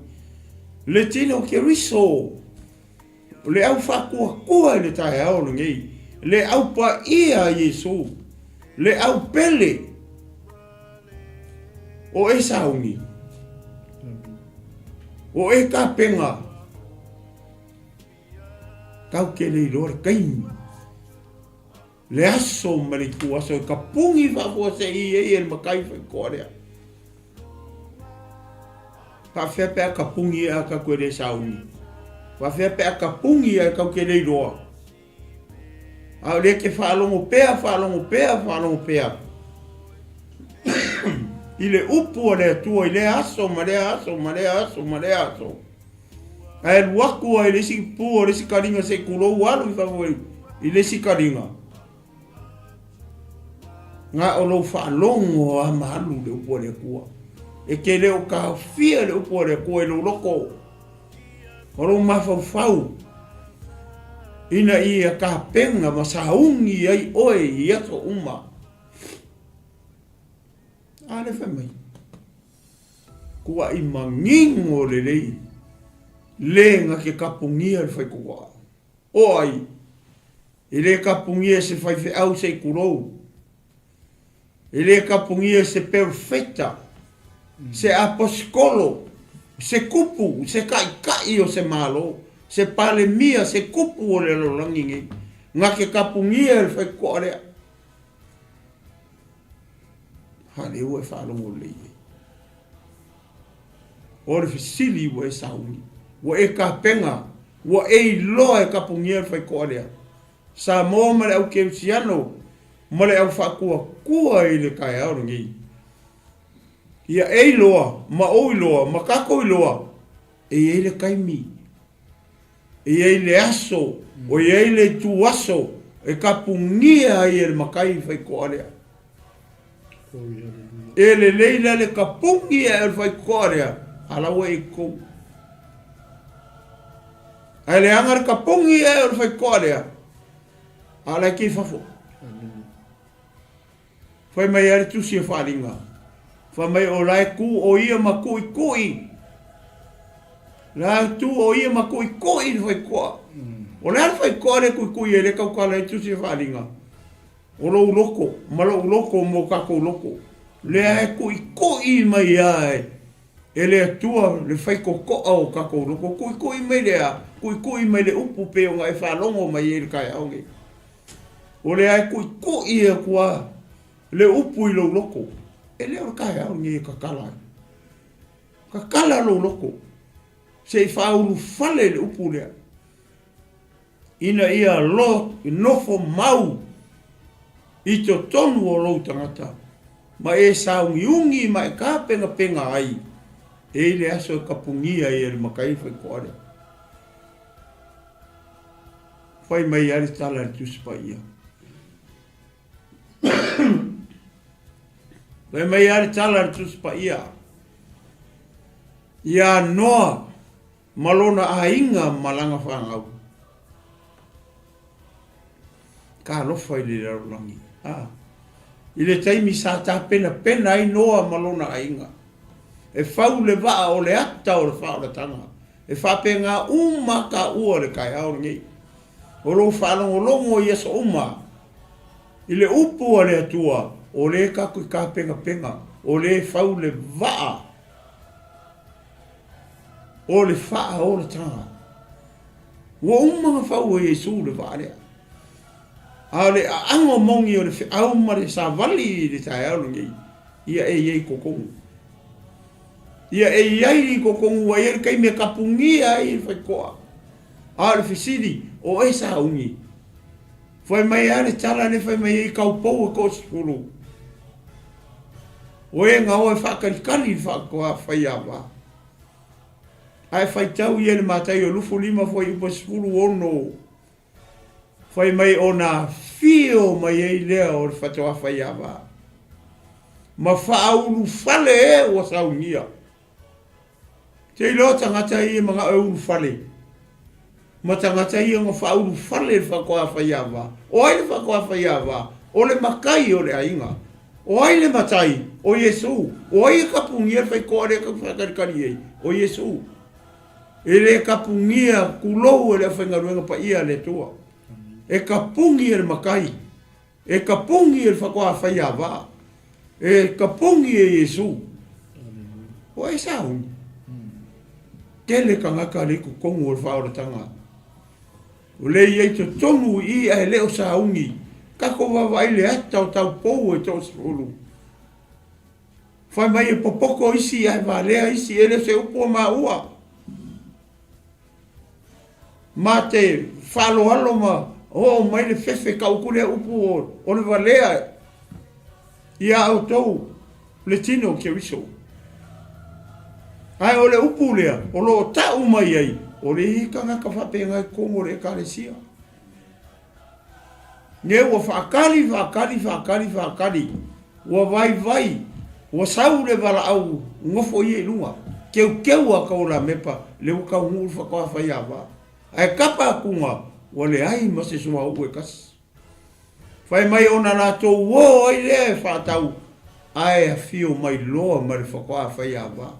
Le tino ke riso. Le au whakua kua le taeao ngei. Le au pa ia Yesu. Le au pele. O e saungi. O e ka penga. Kau ke le ilore kaimi. Le aso mariku aso ka pungi whakua se i e makai whakorea. Pa whepea ka pungi a ka koe re sauni. Pa whepea ka pungi a kau ke rei roa. A le ke whaalongo pea. I le upu a le atua, i le aso, ma le aso. A e luaku a i le si pua, le si karinga se kulou alu i whawoi. I le si karinga. Ngā o lo whaalongo a mahalu le upu a le kua. E ke leo ka fia le upo le koe lo loko. Oro mawhau. Ina i a ka penga ma saungi ai oe i ato uma. Ale whamai. Kua i mangingo le lei. Le nga ke kapungia le whai kua. O ai. I le kapungia se whai au se kurou. I le kapungia se perfecta. Se aposkolo, se kupu, se kai o se malo, se pale mia, se kupu o le lorangi. Nga ke kapungia e whai korea. Hale ue whalongo lei. Ore fisili ue saungi. Wa e ka penga. Wa e loa e kapungia e whai korea. Sa mo male au keusiano, male au whakua kua i le kai aurungi. Ia e loa, ma o loa, ma kako i loa. E le kaimi. E le aso, o e le tu aso. E kapungia i le makai whai koarea. E le leila le kapungia i le whai koarea. Halawa e kou. E le angar kapungia i le whai koarea. Hala ki whafo. Whai mai are tusi e wharinga. Whamai o lai ku o ia ma kui. Lai tu o ia ma kui whai koa. O lai whai koa le kui e le kau kala i tusi wharinga. O lo uloko, ma lo uloko mo kako uloko. Le ai kui mai ai. E le atua le fai kokoa o kako roko. Kui mai le a. Kui mai le upu pe o ngai whalongo mai e le kai aonge. O le ai kui e kua le upu i lo loko. E le o kai aonge e kakala. Kakala lo loko. Se i whauru fale le upu lea. Ina ia lo i nofo mau i to tonu o lo tangata. Ma e saungi ma e ka penga ai. E le aso e kapungia i e le makai whai koare. Whai mai ari tala le tuspa ia. Whai mai ari tala le tuspa ia. Ia noa malona a inga malanga whangau. Ka lofa i le rarulangi. I le taimi sa ta pena ai noa malona a inga. E whau le waa o le ata o le whao le tanga. E whape ngā uma ka ua le kai ao ngei. O lo whalongo i asa uma. I le upu o le atua. O le kaku i ka penga. O le whau le waa. O le whaa o le tanga. Ua umanga whau e Jesu le waa lea. A le ango mongi o le au mare sa vali le taeao ngei. Ia e iei kokongu. Ia e iei kokongu wa iei kai me kapungia i whaikoa. A le fisiri o e sa ungi. Whai mai ale tala ne whai mai e kaupou e kosipuru. O e ngā o e whakarikari whakoa whai awa. Ai whai tau i ele mātai o lufu lima whai upa sipuru ono. Whai mai o nā whio mai e lea o le whatoa whai awa. Ma whauru whale e o saungia. Te ilo tangata i e mga euru whale. Ma tangata i e ngā whauru whale le whakoa whai awa. O ai le whakoa whai awa. O le makai o le ainga. O ai le matai o Jesu. O ai e kapungia whai koa le whakarikari ei. O Jesu. E le kapungia kulou e le whaingaruenga pa ia le tua. E kapungi e le makai. E kapungi e le whakoa whai awa. E kapungi e Jesu. O e saungi. Tele kangaka le kukongu o le whaoratanga. O le iei to tonu i a leo saungi. Kako wawai le ata o tau pou e tau sipulu. Whai mai e popoko isi a whalea isi e le se upo maua. Ma te whalo ma o mai le fefe kaukule upo o le whalea. Ia au tau le tino ke riso. Ai o le upu lea, o lo tau mai ai, o le hikanga ka whapenga i kongo le kalesia. Nge ua whaakari, ua vai, ua sau le wala au, ngofo i e lunga, keu a kaula mepa, le uka nguru whakawa whai awa. Ai kapa akunga, ua le ai ma se suma upu e kasi. Whai mai ona lato uo ai le whaatau, ai a fio mai loa ma le whakawa whai awa.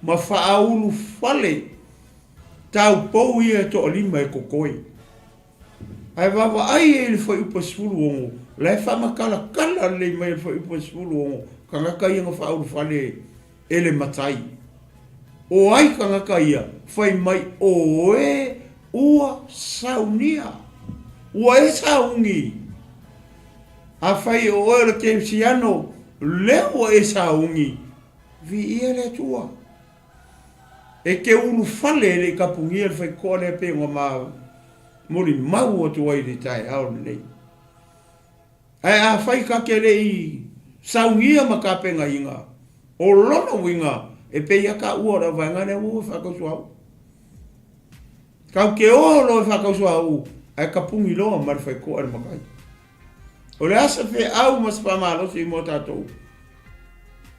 Ma whaaulu whale tau pou ia to o lima e kokoi. Ai wawa ai e le whai upa sifuru ongo. Lai whamakala kala le mai le whai upa sifuru ongo. Ka ngaka ia ngā whaaulu whale e le matai. O ai ka ngaka ia whai mai o e ua saunia. Ua e saungi. A whai o e le keimsiano leo e saungi. Vi ia le tua. E ke ulu whale le kapungia le whai koa le pe ngā mau. Mori mau o tuai le taeao nei. Ai a whai ka ke le i saungia ma ka penga inga. O lono winga e pe ia ka ua ra vanga ne ua whakausuau. Kau ke o lo whakausuau ai kapungi loa ma le whai koa le makai. O le asa whi au mas pamalosi i mo tātou.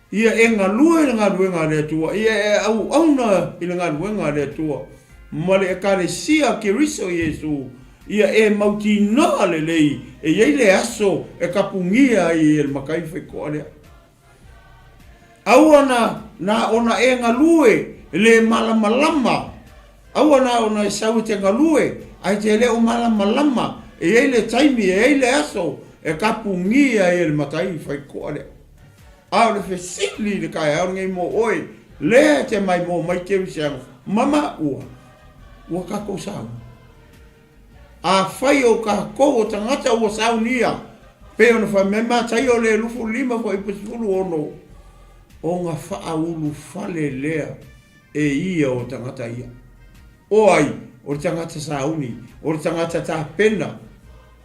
Ia e ngā lua i ngā ruenga le tua. Ia e au auna i ngā ruenga le tua. Ma le e kare sia ke riso Jesu. Ia e mauti noa le lei. E iei le aso e kapungia i e makai whaikoa lea. Aua na ona e ngā lue le malamalama. Aua na ona e sau te ngā lue. Ai te leo malamalama. E iei le taimi e iei le aso e kapungia i e makai whaikoa lea. A le fesili le kai au ngai mo oi. Le te mai mo mai ke usiang. Mama ua. Ua kako sau. A fai o kako o tangata ua sau nia. Pe ona fa mema tai o le lufu lima fo ipusulu ono. O ngā wha ulu fale lea e ia o tangata ia. O ai, o le tangata sauni, o le tangata tāpena,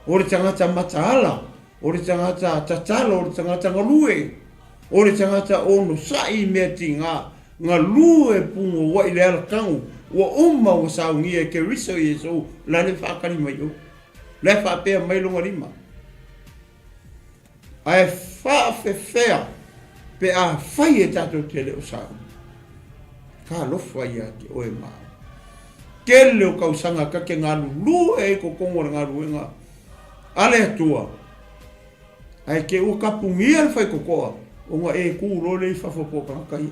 o le tangata mataala, o le tangata tatala, o le tangata ngalue, o le tangata ono sai mea ti ngā lue pungo wa i le alakangu, wa uma o saungi e ke riso i so la le whaakari mai o. Le whaapea mai longa rima. Ai whaafewhea pe a whai e tato te leo saungi. Ka lofa ia te oe maa. Ke leo kausanga ka ke ngā lulu e ko kongora ngā ruenga. Ale atua. Ai ke ua kapungia le whai kokoa. O ngā e kūro le i whafapoka kai.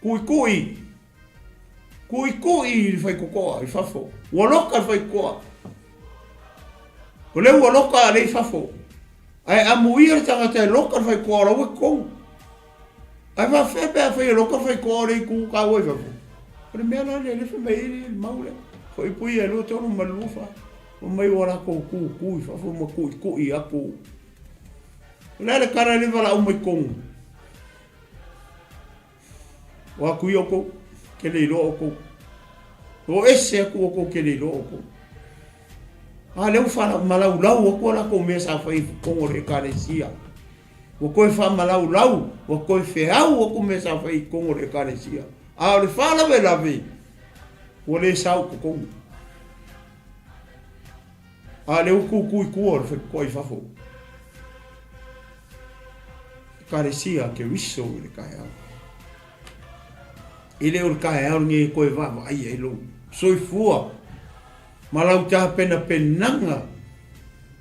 Kui. Kui le whai kokoa i whafo. Waloka le whai kokoa. O leo waloka le i whafo. Ai amuia le tangata e loka le whai kokoa rau e kong. Ai va fepe a fai loka fai kore ku ka wai fa. Pero me ala le fe mai maule. Foi pui e lo tonu Malū fa. O mai ora ko ku fa fo mo ku I aku. Le cara le vala o mai kong. O aku yoko ke le ro ko. O ese aku ko ke le ro ko. A le fa Malū lau ko la ko me sa fai ko re karesia. O koe wha malau, o koe whiau o kume sa whai kongo re karesia. A o le whalawe lawe, o le sau ko kongo. A le uku kui kua re koe whafo. Karesia ke riso i le kai au. I le o le kai au nge koe wawa ai e lo. Soi fua, malau taha pena penanga,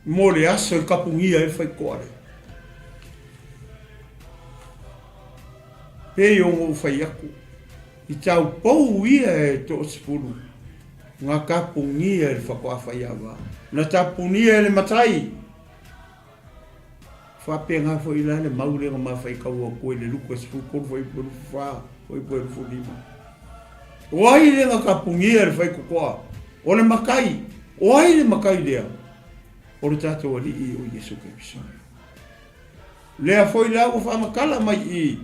mo le aso i kapungia e whai koare. Pei o ngō whai aku. I tau pou ia e tō sipuru. Ngā kapungia e whakoa whai awa. Nā tapunia e le matai. Whape ngā whai la le maure ngā mawhai kaua koe le luka sipuru. Koru whai puru wha. Whai puru whulima. O ai le ngā kapungia e whai kokoa. O le makai. O ai le makai lea. O le tātou ali I o Yesu Kristo. Lea whai la o whamakala mai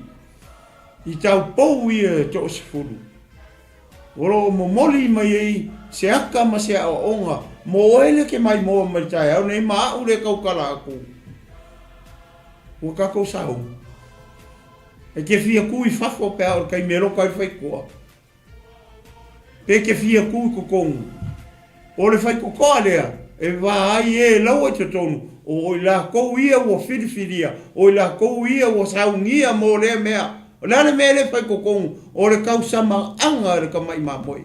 I tau pou ia tō sifuru. Oro mo moli mai ei, se aka ma se a onga, mo ele ke mai mo mai taeao, nei maa ure kaukala aku. Ua kako sau. E ke fia kui fafo pe au, kai mero kai whai koa. Pe ke fia kui kokongu. O le whai kokoa lea, e wā ai e lau te tonu, o I la kou ia ua whiriwhiria, o I la kou ia ua saungia mo lea mea, o lana me le whai kokongu, o le kausama anga le kamai mamoi.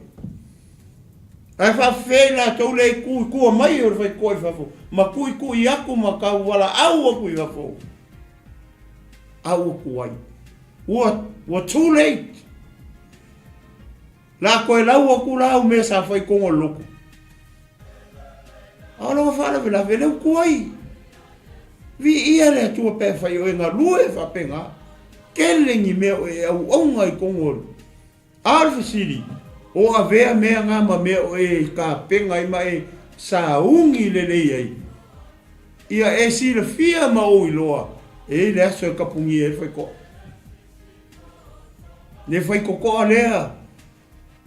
Ai wha whena tau le kua mai o le whai koe whafo. Ma kui aku ma kau wala au aku I whafo. Au aku ai. Ua too late. La koe lau aku lau me sa whai kongo loko. Aolo whana vela vele ku ai. Vi ia le atua pe whai o ngā lue whapenga. Kelengi mea o e au onga I kongoro. Alfa siri. O a vea mea ngama mea o e ka penga I mai sa ungi le lei ai. Ia e sira fia ma o I loa. E le aso e kapungi e whai ko. Le whai kokoa lea.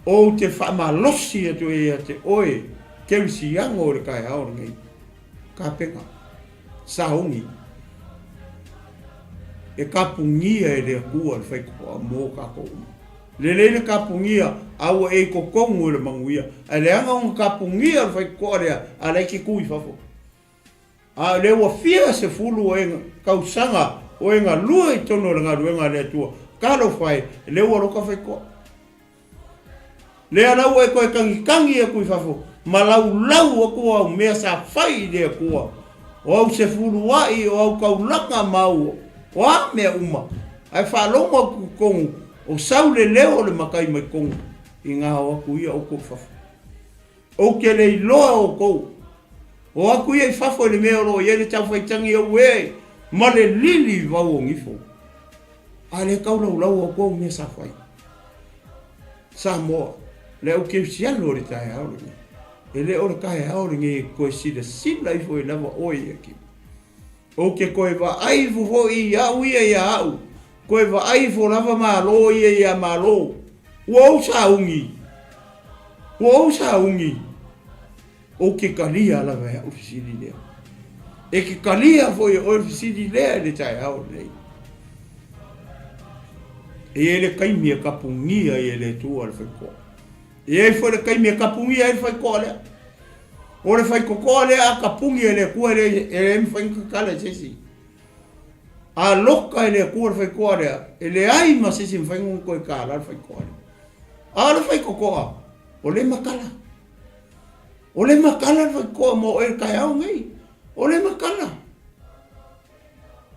O te whamalosi atu e a te oe. 𝐭𝐚𝐩𝐿 o le kai aore ngai. Ka penga. Sa ungi. E kapungia e le kua le whai kokoa mō kako uma. Le kapungia au e kokongu le manguia. A le anga unga kapungia le whai kokoa lea a le ki kui fafo. A le ua fia se fulu o enga kausanga o enga lua I tono le ngā ruenga le atua. Kalo whai le ua roka whai koa. Le alau e koe kangi e kui fafo. Ma lau aku au mea sa whai le kua. O au se fulu wai o au kaulaka mau. O a mea uma. Ai whalonga ku kongu. O sau le leo le makai mai kongu. I ngā o aku ia o kou whafo. O ke le iloa o kou. O aku ia I whafo le mea ro. Ia le tau whaitangi au e. Ma le lili wau o ngifo. a le kaulau lau o kou me sa fai. Sa moa, le au ke siano le taeao le. E le o le taeao le nge koe sila i fo i lava oi e ki. O ke koe wa ai fo i au ia ia au. Koe wa ai fo lava malo ia ia malo. Ua sa ungi. Ua sa ungi. O ke kalia lava e ofisili lea. E ke kalia fo i ofisili lea le taeao le. E le kaimia kapungia e le tua le whaikoa. E fo le kaimia kapungia e le whaikoa lea. O le whaikoa lea a kapungia e le kua e le mwhaikakala sisi. A loka e le kua le whaikoa lea. E le ai ma sisi mwhaingon koe kāla le whaikoa lea. A le whaikoa. O le makala. O le makala le whaikoa mo e kai au ngai. O le makala.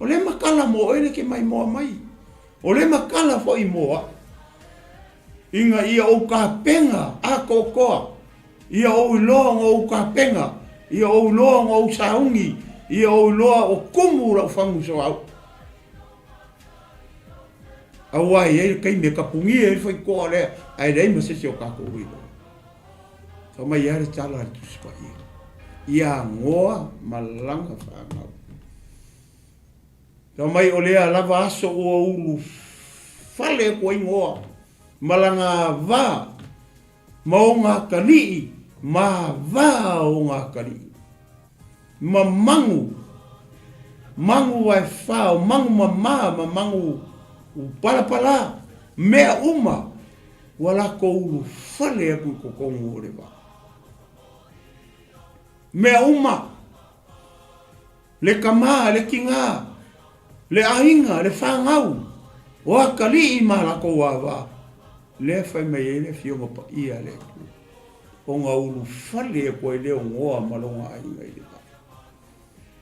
O le makala mo e le ke mai moa mai. O le makala fo i moa. Inga ia o ka penga a kokoa. Ia o iloa o ka penga. Ia o iloa o saungi. Ia o iloa o kumu la whangu so au. Awai e kai me kapungi e fai koa lea. Ai rei ma sisi o kako uilo. Sa mai iare tala le tuspa ia. Ia ngoa malanga whanau. Sa mai o lea lava aso o ulu fale ko ingoa. Malanga va. Ma o ngā kanii. Ma va o ngā kanii. Ma mangu. Mangu vai whao. Mangu ma mangu upalapala. Mea uma. Wala ko ulu fale aku ko kongo o le va. Mea uma. Le kama, le kinga. Le ainga, le whangau. O a kali i mara ko wawa. Le whai mai e le fionga pa ia le tu. O ngā ulu whale e koe leo ngoa malonga ainga i le pa.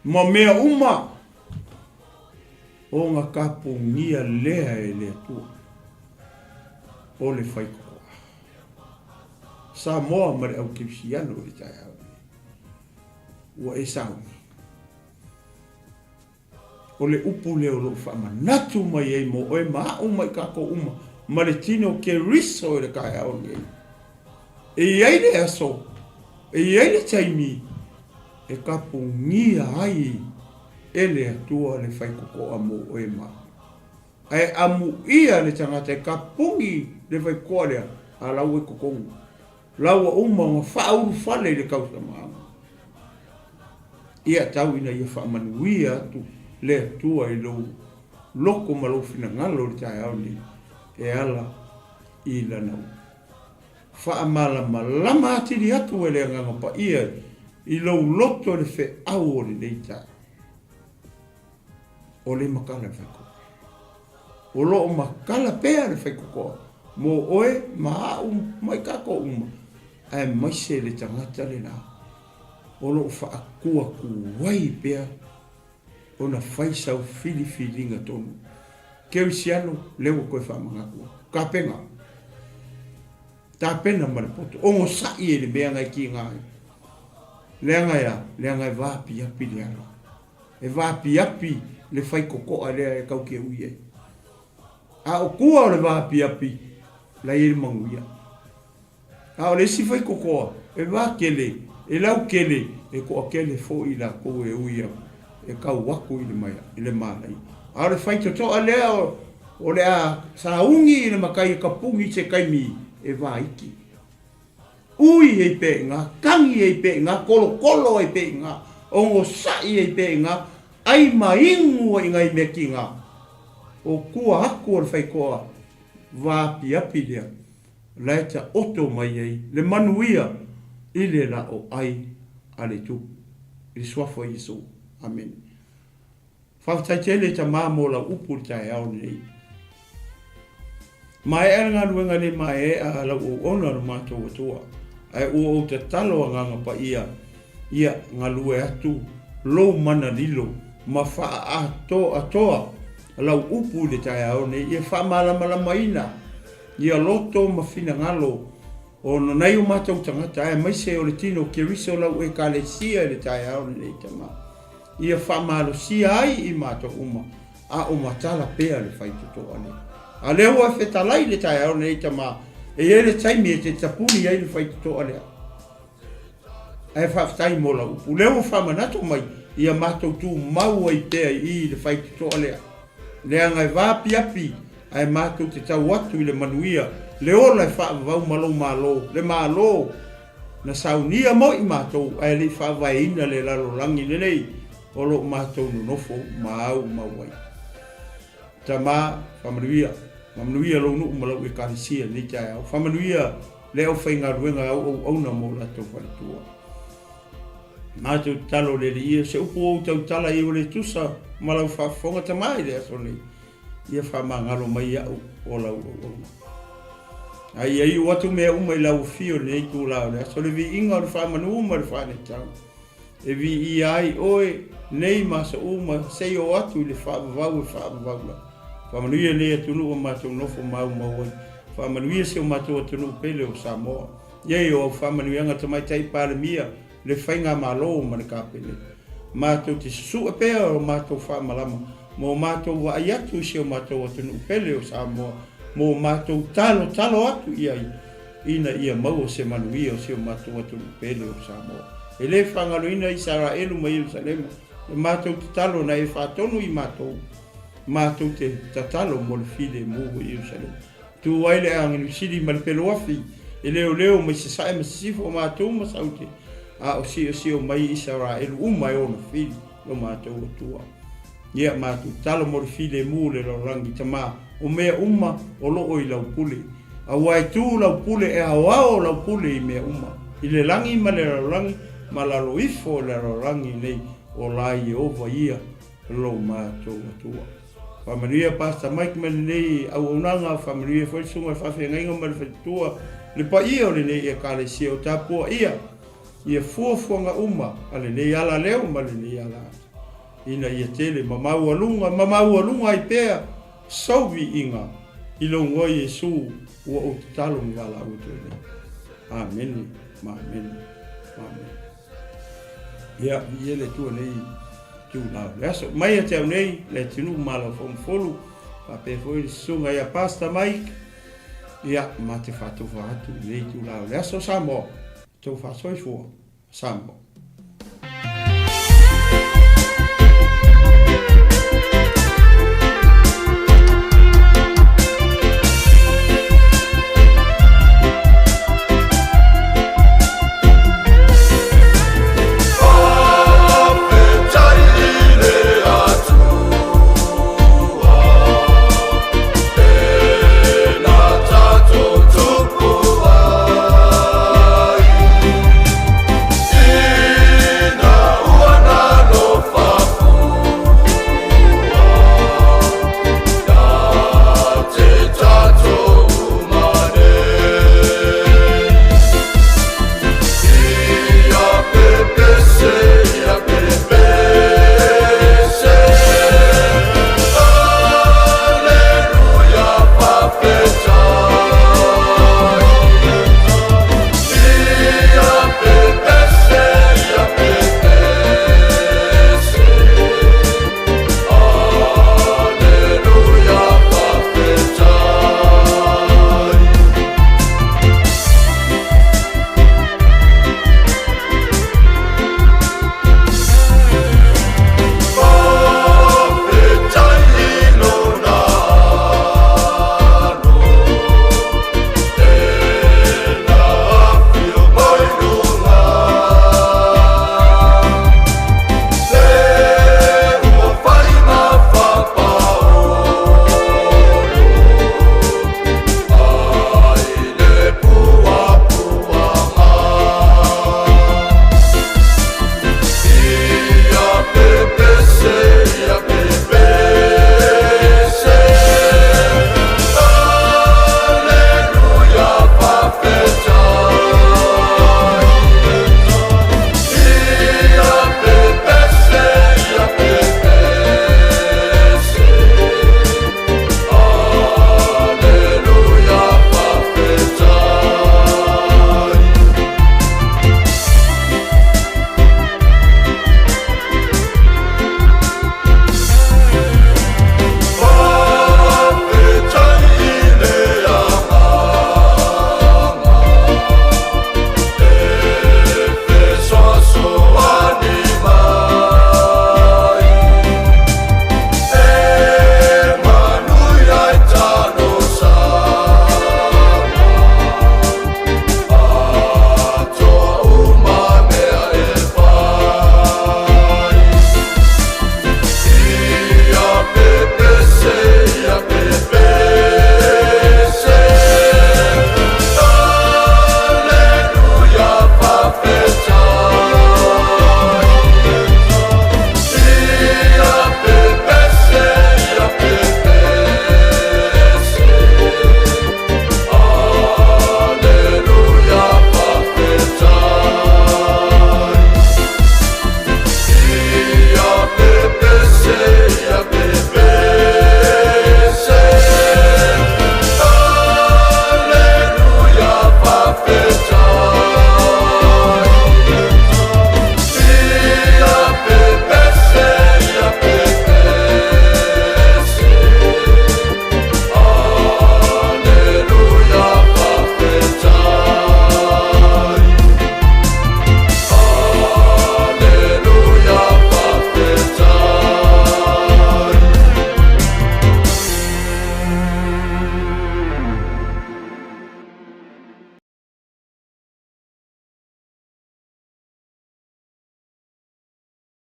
Ma mea uma. O ngā kapungia lea e le tu. O le whai koa. Sa moa mare au kipsiano le taeao. Ua e saungi. O le upu leo lo whamanatu mai ei mo oe maa umai kako uma. Ma le tino ke riso e le kai au ni ei. E iei le aso. E iei le taimi. E kapungia ai. E le atua le whaikokoa mo oe maa. Ai amu ia le tangata e kapungi le whaikoa lea. A lau e kokongu. Lau a uma ma whauru whale le kausa maa. Ia tau ina ia whamanuia tu. Le tua i lo loko malo fina ngalo le taeao ni e ala i lanau. Whaamala malama atiri atu e le nganga pa ia i lo loto le fe au o le neita. O le makala whaiko. O lo o makala pea le whaiko mo oe maa mai kako uma. Ai maise le tangata le na. O lo whaakua kuwai pea. Ona faisau fili tonu. Kezhiano lewa koe whamangakua. Ka penga. Ta pena maripoto. Ongo sai e le mea ngai ki ngai. Lea ngai vapi api le ala. E vapi api le whai kokoa lea e kau ke ui e. A o kua o le vapi api la i le manguia. A o le si whai kokoa e va kele, e lau kele, e koa kele fo i la kou e ui api. E kau waku i le mai, i le mālai. A le whai totoa lea o le a saungi i le makai e kapungi te kaimi e wā iki. Ui e pe ngā, kangi e pe ngā, kolo e pe ngā, ongo sai e pe ngā, ai maingu i ngai me ki ngā. O kua haku o le whai koa, wāpi api lea, laita oto mai ei, le manuia, i le la o ai, a le tu, i le swafo i so. Amen. Whakataitele ta māmola upu taeao nei. Mai e ngā ruenga le mai e a lau o ona na mātou atua. Ai o te talo a nganga pa ia ngā lue atu, lou mana lilo, ma wha atoa, lau upu le taeao nei, ia wha malama ina, ia loto ma fina ngalo, o no nei o mātou tangata, ai maise o le tino ke riso lau e ka le sia le taeao nei tama. Ia whamalo si ai i mātou uma. a o matala pea le faitotoa le. A le ua fetalai le taeao nei tama, e ele taimi e te tapuni ai le faitotoa le. E whaftai mo la upu. Le ua whamanato mai, ia mātou tu mau ai pea i le faitotoa le. Le angai vāpi api, ai mātou te tau atu i le manuia, le ola e whaavau malo, le malo, na saunia mo i mātou, ai le whaavaina le lalolangi le nei, o lo mātou nonofo, mau mauai. Ta mā, whamanuia lo nu umalau e karisia ni taeao, whamanuia le au whaingaruenga au na mo la tau whalitua. Mātou talo le ia, se upu au tau tala i o le tusa, malau whafonga tamai le aso nei, ia whamangalo mai au o lau au. Ai watu mea umai lau fio nei tu lau le aso le vi inga o le whamanu uma le whane tau. E vi i ai oe nei masa uma sei o atu i le whaavavau e whaavavau la. Whamanuia nei atunu o mātou nofo mau mauai. Whamanuia se o mātou atunu pele o Samoa. Iei o whamanuianga tamai tai pāle mia le whainga malo ma le kāpele. Mātou te susu e pēa o mātou whaamalama. Mo mātou wa ai atu se o mātou atunu pele o Samoa. Mo mātou talo atu iai. Ina ia mau o se manuia o se o mātou atunu pele o Samoa. E le whangaloina i Saraelu ma Yerusalema. E mātou te talo na e whātonu i mātou. Mātou te tatalo mo le file mo i Yerusalema. Tu waile angenu siri ma le pelo afi. E leo mai se sae ma sifo o mātou ma saute. A o si o mai i Saraelu umai o na file lo mātou atua. Ia mātou talo mo le file mo le lorangi tamā. O mea uma o loo i lau pule. A wai tu lau pule e hawao lau pule i mea uma. I le langi ma le lorangi. Ma la loifo le rorangi nei o la Iova ia lo mātou atua. Whamanuia pasta Mike mele nei au unanga whamanuia whaisunga whawhengainga ma le whaitua le pa ia o le nei e kare sia o tāpua ia fuafuanga uma a le nei ala leo ma le nei ala ina ia tele mamau alunga ai pea sauvi inga i lo ngoi Yesu ua o te talo ngala uto nei. Amen. Amen. Ia, le tua nei tu lau. Leaso, mai a teo nei, le tinu mala folu, pa pe foi sunga ia pasta Mike. Ia, ma te whatu whatu nei tu lau. Leaso Samoa, tau whatoi fua, Samoa.